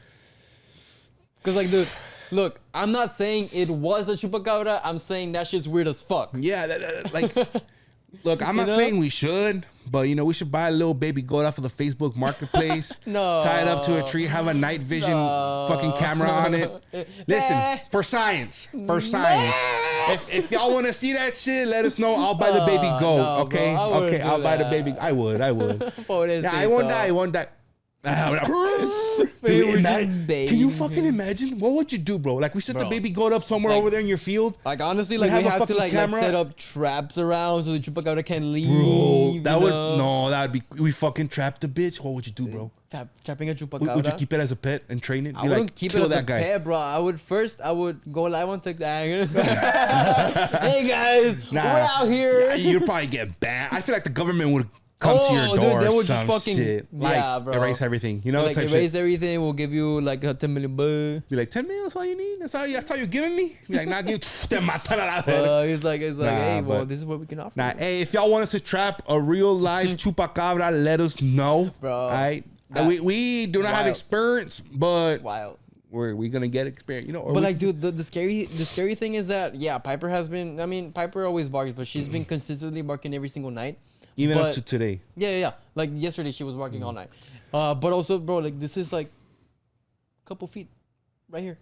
Cause like, dude, look, I'm not saying it was a chupacabra. I'm saying that shit's weird as fuck. yeah, like, look, I'm not know? saying we should, but you know, we should buy a little baby goat off of the Facebook Marketplace. No. Tie it up to a tree, have a night vision fucking camera on it. Listen, for science, If y'all want to see that shit, let us know. I'll buy the baby goat. no, bro, Okay, I wouldn't okay, do I'll buy the that. baby. I would. Yeah, I won't die. I won't die. We're just Can you fucking imagine? What would you do, bro? Like we set the Bro. baby goat up somewhere Like- over there in your field. Like honestly, We like have we a have to fucking like camera. set up traps around so the chupacabra can leave. Bro, that you would know? that would be we fucking trapped the bitch. What would you do, bro? Trapping a chupacabra. Would you keep it as a pet and train it? I wouldn't keep it kill as a pet, bro. I would go live on TikTok. Hey guys, we're out here. Yeah, you'd probably get banned. I feel like the government would come to your Oh, door. dude, they or would just some fucking- shit. yeah, Like, bro. erase everything. You know, Like type erase shit. everything. We'll give you like a 10 million bucks. Be like 10 mil. That's all you need. That's all you're giving me. Be like, nah, give te matan a la verga. He's like, Nah, hey, well, but- this is what we can offer. Nah, hey, if y'all want us to trap a real life chupacabra, let us know. Bro, All right. that- We do not have wild. experience, but Wild. we're gonna get experience. You know, or But we- like, dude, the scary thing is that Piper has been. I mean, Piper always barks, but she's been consistently barking every single night. even up but- to today. Yeah. Like yesterday, she was barking all night. But also, bro, like this is like a couple feet right here.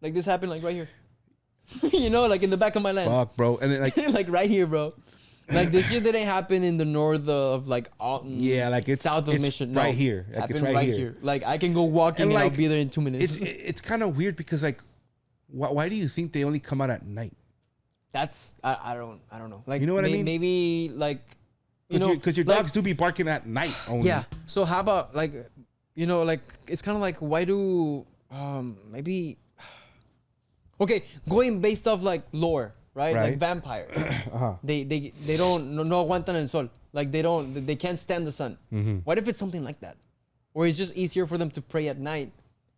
Like this happened like right here. You know, like in the back of my land. Fuck, bro. And then, like, Like right here, bro. Like this shit didn't happen in the north of like Alton. yeah, like it's south of it's Mission. No, right here. Like it's happened right here. Like I can go walking And, and, I'll like, be there in 2 minutes. It's kind of weird because like, why do you think they only come out at night? That's I don't know. Like You know what I mean? Maybe like you know Because your like, dogs do be barking at night only. Yeah. So how about like you know like it's kind of like why do maybe okay going based off like lore right, Right. like vampires Uh-huh. they don't no aguantan el sol like they can't stand the sun. Mm-hmm. What if it's something like that, or it's just easier for them to prey at night?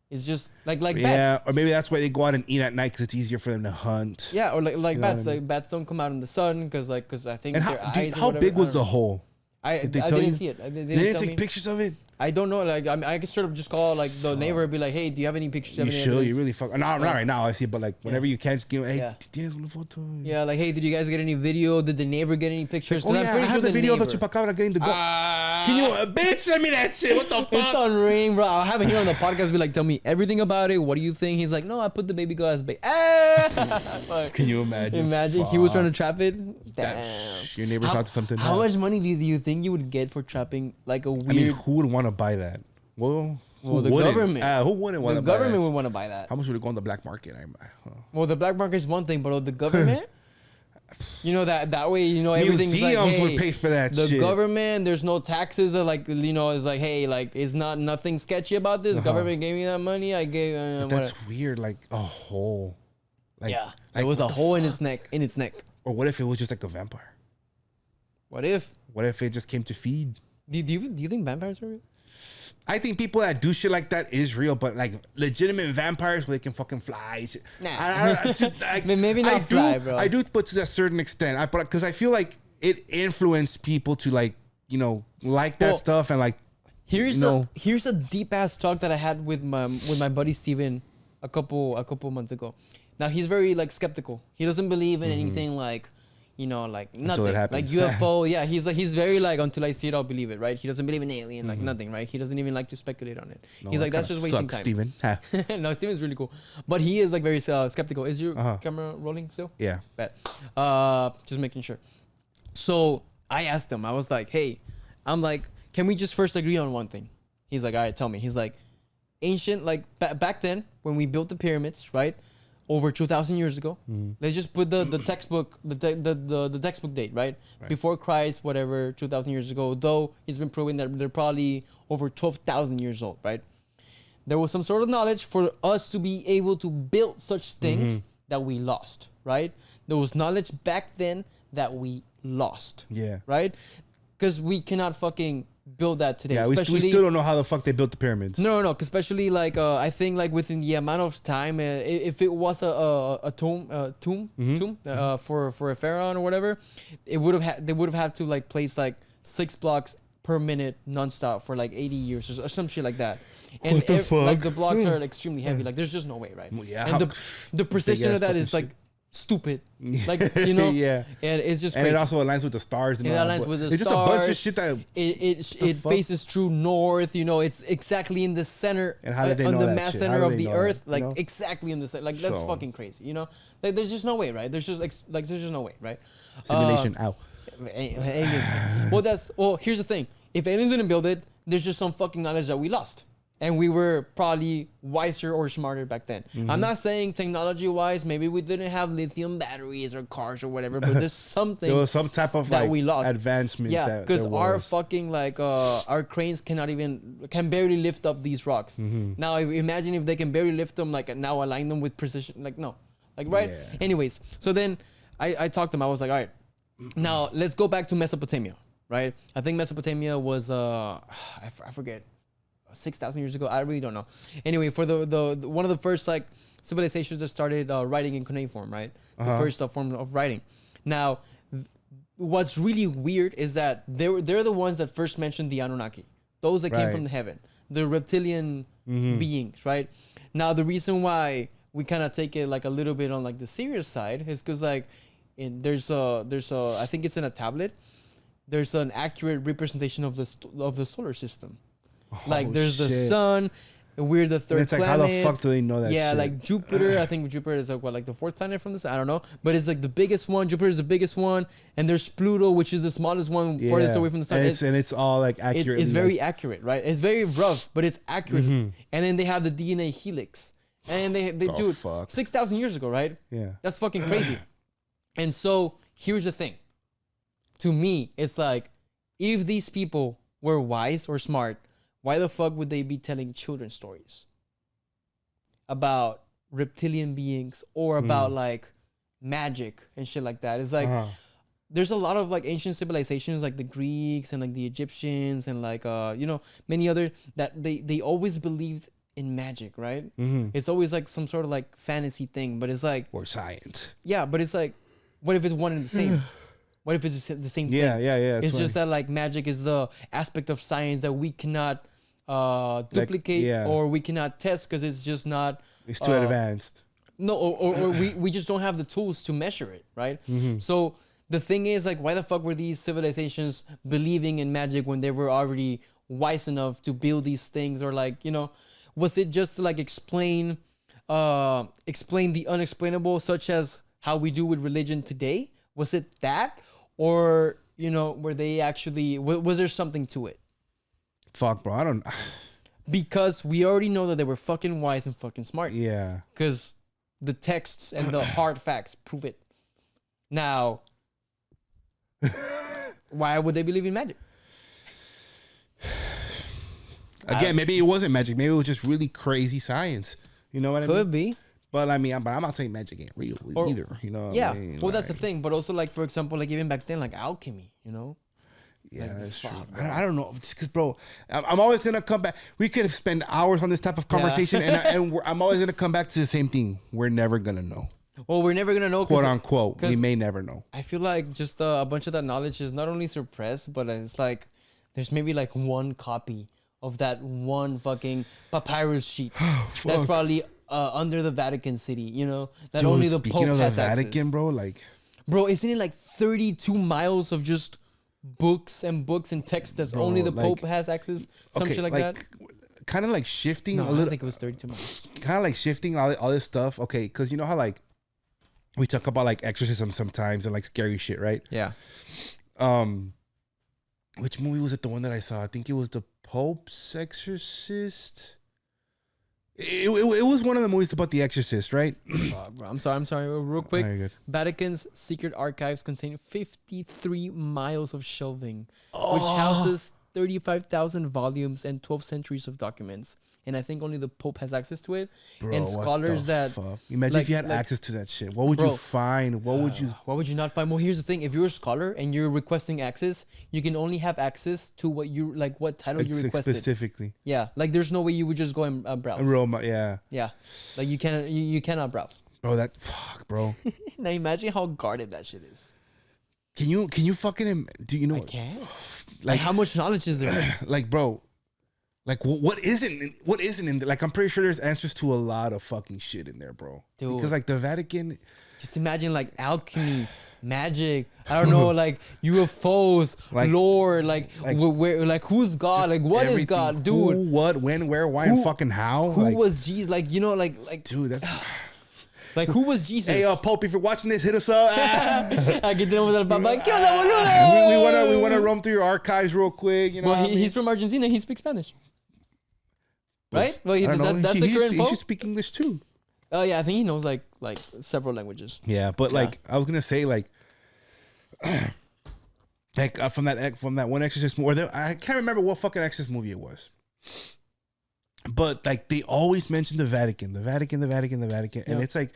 It's just like Yeah, bats. or maybe that's why they go out and eat at night because it's easier for them to hunt. Yeah, or like know what bats. I mean? Like bats don't come out in the sun because I think And their eyes. Or how whatever, big was I the don't know. hole? I Did they tell didn't you? see it. They They didn't didn't tell take me. pictures of it. I don't know. Like I could sort of just call like the neighbor and be like, "Hey, do you have any pictures?" You Have any should. evidence?" You really fuck. No, not right now. I see, but like whenever you can, just give. Hey, Yeah. tienes una foto? Yeah, like, hey, did you guys get any video? Did the neighbor get any pictures? Oh 'Cause I'm yeah, I pretty have sure the video of the neighbor- chupacabra getting the goat. Ah, Can you, bitch, send me that shit? What the It's fuck? on ring, bro. I'll have it here on the podcast. Be like, tell me everything about it. What do you think? He's like, no, I put the baby girl as bait. Fuck. Can you imagine? Imagine he was trying to Fuck. trap it. That- Damn. your neighbor's How- onto something. How now. much money do you think you would get for trapping like a I mean, weird? who would want to buy that? Well, The wouldn't? government. Who wouldn't want The to buy government that? would want to buy that. How much would it go on the black market? Well, the black market is one thing, but the government, you know that way, you know everything's like, Museums hey, would pay for that the shit. government, there's no taxes. Like you know, it's like, hey, like it's not nothing sketchy about this. Government gave me that money. I gave. But that's weird. Like a hole. Like, yeah, like, it was a what the hole in fuck? its neck. In its neck. Or what if it was just like a vampire? What if? What if it just came to feed? Do you think vampires are real? I think people that do shit like that is real, but like legitimate vampires where they can fucking fly. Shit. Nah. Maybe not fly, bro. I do, but to a certain extent. Because I feel like it influenced people to like, you know, like that Well, stuff and like. Here's No. here's a deep ass talk that I had with my buddy Steven a couple months ago. Now he's very like skeptical. He doesn't believe in anything like, you know, like nothing. it Like happens. UFO, yeah, he's very like until I see it I'll believe it, right? He doesn't believe in alien, like nothing, right? He doesn't even like to speculate on it. No, He's that like that's kinda just wasting sucks, time. Steven. Ha. No, Steven's really cool. But he is like very skeptical. Is your Uh-huh. camera rolling still? Yeah. Bet. Just making sure. So I asked him, I was like, hey, I'm like, can we just first agree on one thing? He's like, all right, tell me. He's like, ancient, like back then when we built the pyramids, right? Over 2,000 years ago. Let's just put the textbook, the textbook date, right? Before Christ, whatever, 2,000 years ago. Though it's been proven that they're probably over 12,000 years old, right? There was some sort of knowledge for us to be able to build such things that we lost, right? There was knowledge back then that we lost. Yeah. Right? Because we cannot fucking build that today. Yeah, we still don't know how the fuck they built the pyramids. No. Cause especially like I think like within the amount of time, if it was a tomb for a pharaoh or whatever, they would have had to like place like 6 blocks per minute nonstop for like 80 years or some shit like that. And what the fuck? Like the blocks are extremely heavy. Like there's just no way, right? Yeah. And the precision of that is like stupid. Like, you know? Yeah. And it's just crazy. And it also aligns with the stars. And it all aligns with the it's stars. It's just a bunch of shit that... It faces true north, you know, it's exactly in the center, and how did they on know the that mass shit? center of the earth, that, like you know? exactly in the center. Like that's fucking crazy, you know? Like there's just no way, right? There's just there's just no way, right? Simulation out. Aliens. Well, here's the thing. If aliens didn't build it, there's just some fucking knowledge that we lost. And we were probably wiser or smarter back then. I'm not saying technology-wise, maybe we didn't have lithium batteries or cars or whatever, but there's something there was some type of that like we lost. advancement. Yeah, because our fucking like our cranes can barely lift up these rocks. Now imagine if they can barely lift them, like now align them with precision. Like no, like right. Yeah. Anyways, so then I talked to him. I was like, all right, now let's go back to Mesopotamia. Right? I think Mesopotamia was I forget. 6,000 years ago, I really don't know. Anyway, for the one of the first like civilizations that started writing in cuneiform, right? The first form of writing. Now, what's really weird is that they're the ones that first mentioned the Anunnaki, those that came from the heaven, the reptilian beings, right? Now, the reason why we kind of take it like a little bit on like the serious side is because like there's a I think it's in a tablet. There's an accurate representation of the solar system. Like there's the sun, we're the third it's like, planet. how the fuck do they know that? Yeah, shit? like Jupiter. I think Jupiter is like like the 4th planet from this. I don't know, but it's like the biggest one. Jupiter is the biggest one, and there's Pluto, which is the smallest one, farthest away from the sun. And it's all like accurate. It's very accurate, right? It's very rough, but it's accurate. And then they have the DNA helix, and they do it 6,000 years ago, right? Yeah, that's fucking crazy. And so here's the thing. To me, it's like if these people were wise or smart, why the fuck would they be telling children stories about reptilian beings or about like magic and shit like that? It's like there's a lot of like ancient civilizations like the Greeks and like the Egyptians and like you know, many other that they always believed in magic, right? It's always like some sort of like fantasy thing, but it's like or science. Yeah, but it's like, what if it's one and the same? What if it's the same thing? Yeah. It's just that like magic is the aspect of science that we cannot duplicate or we cannot test because it's just not. It's too advanced. No, or we just don't have the tools to measure it, right? So the thing is, like, why the fuck were these civilizations believing in magic when they were already wise enough to build these things? Or like, you know, was it just to like explain the unexplainable, such as how we do with religion today? Was it that? Or, you know, were they actually, was there something to it? Fuck, bro. I don't. Because we already know that they were fucking wise and fucking smart. Yeah. Because the texts and the hard facts prove it. Now, why would they believe in magic? Again, maybe it wasn't magic. Maybe it was just really crazy science. You know what I mean? Could be. But I mean, I'm not saying magic ain't real either. You know? Yeah. I mean, Well, that's the thing. But also, like, for example, like even back then, like alchemy, you know? Yeah, like, that's true. fuck, I don't know, because bro, I'm always gonna come back. We could spend hours on this type of conversation, and I'm always gonna come back to the same thing. We're never gonna know. Well, we're never gonna know, quote unquote. We may never know. I feel like just a bunch of that knowledge is not only suppressed, but it's like there's maybe like one copy of that one fucking papyrus sheet that's probably under the Vatican City. You know, that only the Pope has Vatican, access. Bro, isn't it like 32 miles of just books and text that's only the Pope has access? Some shit like that. Kind of like shifting no, a little. I think it was 32 miles. Kind of like shifting all this stuff. Okay, because you know how like we talk about like exorcism sometimes and like scary shit, right? Yeah. which movie was it? The one that I saw? I think it was the Pope's Exorcist. It was one of the movies about the Exorcist, right? Bro, I'm sorry. Real quick. Very good. Vatican's secret archives contain 53 miles of shelving, which houses 35,000 volumes and 12 centuries of documents. And I think only the Pope has access to it. Bro, and scholars that imagine if you had access to that shit. What would you find? What would you? What would you not find? Well, here's the thing: if you're a scholar and you're requesting access, you can only have access to what you like, what title you requested specifically. Yeah, like there's no way you would just go and browse. Yeah, like you cannot browse. Bro, that fuck, bro. Now imagine how guarded that shit is. Can you fucking do you know? I can't. Like how much knowledge is there? Like, bro. Like what isn't in there? Like I'm pretty sure there's answers to a lot of fucking shit in there, bro. Dude. Because like the Vatican, just imagine like alchemy, magic. I don't know, like UFOs, like, lore, like where, like who's God, like what is God, dude? Who, what, when, where, why, and fucking how? Who was Jesus? Like you know, like dude, that's. Like who was Jesus? Hey, Pope, if you're watching this, hit us up. We wanna roam through your archives real quick. You know, well, he's from Argentina. He speaks Spanish, right? Well, that's the current Pope. He should speak English too. Oh yeah, I think he knows like several languages. Yeah, but like I was gonna say like from that one Exorcist movie, I can't remember what fucking Exorcist movie it was. But like they always mention the Vatican, and it's like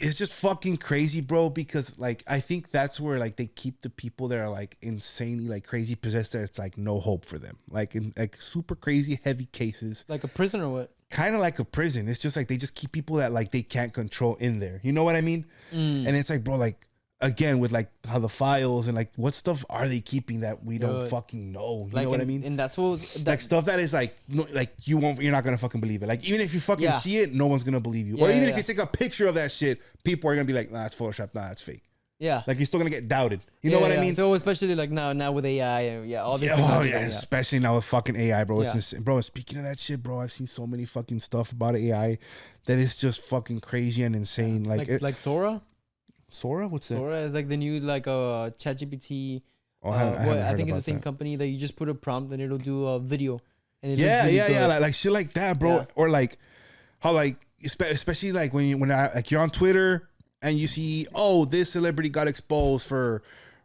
it's just fucking crazy, bro. Because like I think that's where like they keep the people that are like insanely like crazy possessed. There, it's like no hope for them. Like in like super crazy heavy cases, like a prison or what? Kind of like a prison. It's just like they just keep people that like they can't control in there. You know what I mean? And it's like, bro, like. Again, with like how the files and like what stuff are they keeping that we don't fucking know? You know what I mean? And that's what like stuff that is like no, like you're not gonna fucking believe it. Like even if you fucking see it, no one's gonna believe you. Or even if you take a picture of that shit, people are gonna be like, nah, it's Photoshop, nah, it's fake. Yeah, like you're still gonna get doubted. You know what I mean? So especially like now with AI and all this. Especially now with fucking AI, bro. It's insane. Bro. Speaking of that shit, bro, I've seen so many fucking stuff about AI that is just fucking crazy and insane. Like Sora. Sora? What's that? Sora is like the new like ChatGPT. I think it's the same company that you just put a prompt and it'll do a video. And it looks really good. Like shit like that, bro. Yeah. Or like how like especially like when you're on Twitter and you see this celebrity got exposed for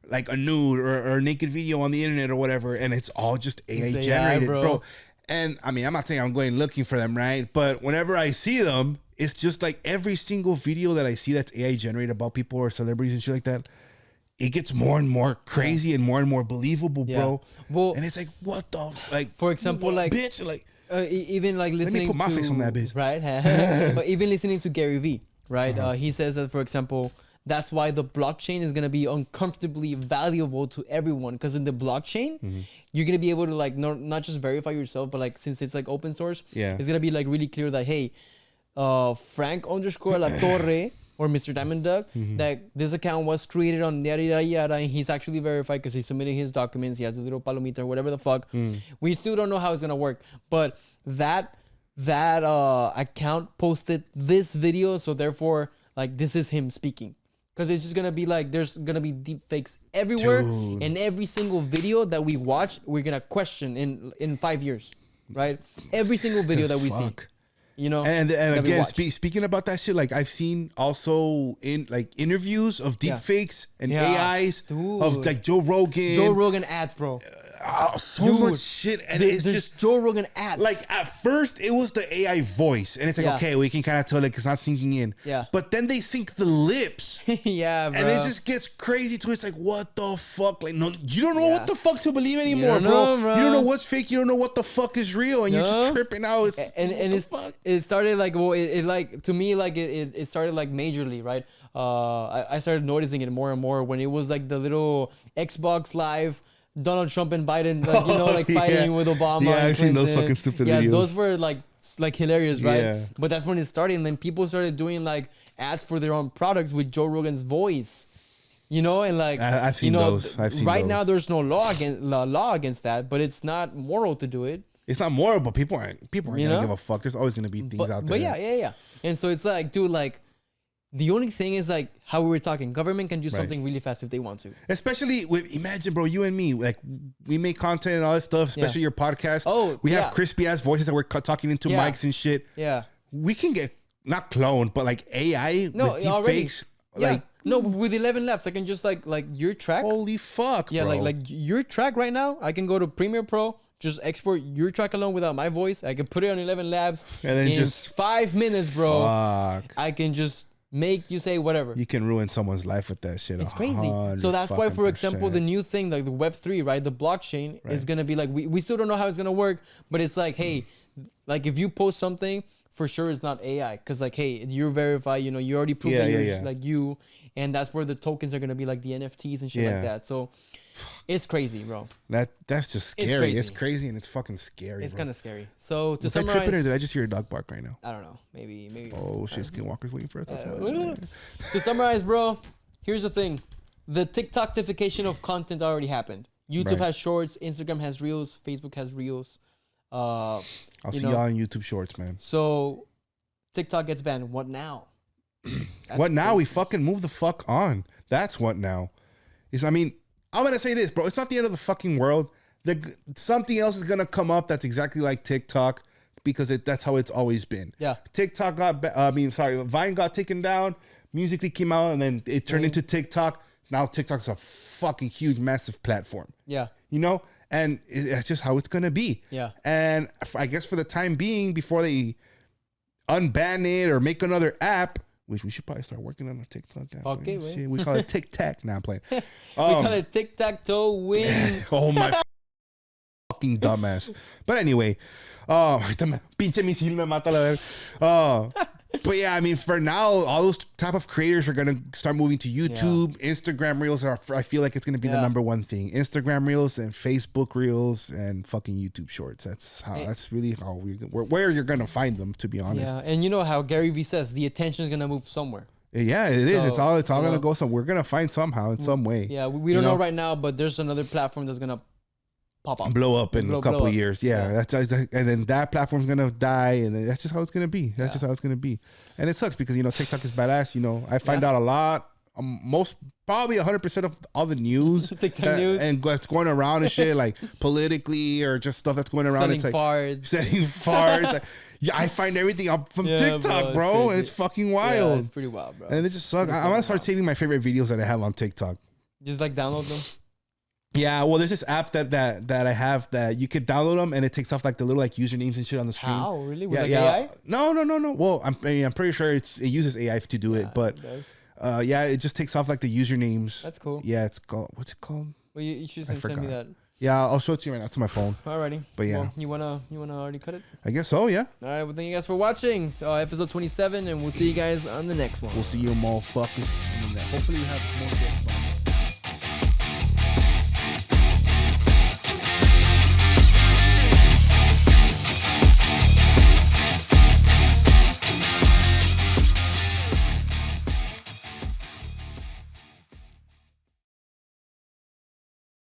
like a nude or a naked video on the internet or whatever, and it's all just AI generated, bro. And I mean, I'm not saying I'm going looking for them, right? But whenever I see them. It's just like every single video that I see that's AI generated about people or celebrities and shit like that, it gets more and more crazy and more believable, bro. Well, and it's like, what the like? For example, like bitch, like even like listening. Let me put my face on that bitch, right? But even listening to Gary Vee, right? He says that, for example, that's why the blockchain is gonna be uncomfortably valuable to everyone, because in the blockchain, you're gonna be able to like not just verify yourself, but like since it's like open source, it's gonna be like really clear that hey. Frank_La Torre or Mr. Diamond Duck, that this account was created on yada yada yada, and he's actually verified because he's submitting his documents. He has a little palomita or whatever the fuck. We still don't know how it's gonna work, but that account posted this video, so therefore, like this is him speaking. Because it's just gonna be like there's gonna be deep fakes everywhere, and every single video that we watch, we're gonna question in 5 years, right? Every single video that we see. You know, and again, speaking about that shit, like I've seen also in like interviews of deep fakes and AIs of like Joe Rogan ads, bro. So much shit, and it's just Joe Rogan ads. Like at first, it was the AI voice, and it's like okay, we can kind of tell it because it's not sinking in. Yeah. But then they sync the lips. Yeah, bro. And it just gets crazy too. It's like what the fuck? Like no, you don't know what the fuck to believe anymore, bro. You don't know what's fake. You don't know what the fuck is real, and you're just tripping out. It started like it like to me like it started like majorly, right? I started noticing it more and more when it was like the little Xbox Live. Donald Trump and Biden, like, you know, like fighting with Obama. Yeah, and I've seen those fucking stupid videos. Yeah, those were like hilarious, right? Yeah. But that's when it started, and then people started doing like ads for their own products with Joe Rogan's voice, you know, and like I've seen those. I've seen right those. Now, there's no law against that, but it's not moral to do it. It's not moral, but people aren't gonna give a fuck. There's always gonna be things out there. But yeah. And so it's like, dude, like The only thing is like how we were talking. Government can do Right. something really fast if they want to. Especially with, imagine, bro, you and me, like we make content and all this stuff, especially your podcast. Oh, we yeah. have crispy ass voices that we're talking into Yeah. mics and shit. Yeah. We can get not cloned, but like AI No, with deep already. fakes. Yeah. Like, No, with 11 laps, I can just like your track. holy fuck, Yeah, bro. like your track right now, I can go to Premiere Pro, just export your track alone without my voice. I can put it on 11 Labs, And then in just 5 minutes, bro. Fuck. I can just make you say whatever. You can ruin someone's life with that shit. It's crazy. So that's why, for example, the new thing, like the Web3, right? The blockchain is gonna be like we still don't know how it's gonna work, but it's like, hey, like if you post something, for sure it's not AI, because like, hey, you're verified. You know, you already proved that you're like you, and that's where the tokens are gonna be, like the NFTs and shit like that. So it's crazy, bro. That's just scary. It's crazy. crazy and it's fucking scary. It's bro. kind of scary. So to Was I tripping, or summarize, did I just hear a dog bark right now? I don't know, maybe. Oh shit, Skinwalker's waiting for us. To summarize, bro, here's the thing: the TikTokification of content already happened. YouTube Right. has Shorts, Instagram has Reels, Facebook has Reels. I'll see y'all on YouTube Shorts, man. So TikTok gets banned. What now? What now? crazy. We fucking move the fuck on. That's what now. I mean, I'm gonna say this, bro. It's not the end of the fucking world. Something else is gonna come up that's exactly like TikTok, because that's how it's always been. Yeah. TikTok Vine got taken down. Musically came out, and then it turned into TikTok. Now TikTok's a fucking huge, massive platform. Yeah. You know, and it's just how it's gonna be. Yeah. And I guess for the time being, before they unban it or make another app, which we should probably start working on a TikTok app. Okay, right? man. Shit, we call it Tic Tac. Now I'm playing. We call it tic-tac-toe win. Oh my fucking dumbass. But anyway, pinche misil me mata la verga. But yeah, I mean, for now, all those type of creators are gonna start moving to YouTube. Instagram Reels I feel like it's gonna be the number one thing. Instagram Reels and Facebook Reels and fucking YouTube Shorts. That's really how where you're gonna find them, to be honest. Yeah, and you know how Gary Vee says the attention is gonna move somewhere. Yeah, it is. It's all gonna know, go somewhere. We're gonna find somehow in some way. Yeah, we don't know right now, but there's another platform that's gonna pop up, blow up in a couple of years. Yeah, Yeah. that's and then that platform's gonna die, and then that's just how it's gonna be. That's just how it's gonna be, and it sucks because TikTok is badass. I find out a lot, probably 100% of all the news, TikTok news, and what's going around and shit, like politically or just stuff that's going around. selling It's like farts. selling farts. Like, yeah, I find everything up from TikTok, bro, and it's fucking wild. Yeah, it's pretty wild, bro. And it just sucks. I'm gonna start saving my favorite videos that I have on TikTok. Just like download them. Yeah, well, there's this app that I have that you could download them, and it takes off like the little like usernames and shit on the screen. How really? With AI? No. Well, I'm pretty sure it uses AI to do it, but it just takes off like the usernames. That's cool. Yeah, it's called, what's it called? Well, you should send me that. Yeah, I'll show it to you right now to my phone. Alrighty. But yeah, well, you wanna already cut it? I guess so. Yeah. All right. Well, thank you guys for watching episode 27, and we'll see you guys on the next one. We'll see you, motherfuckers. Hopefully, we have more guests.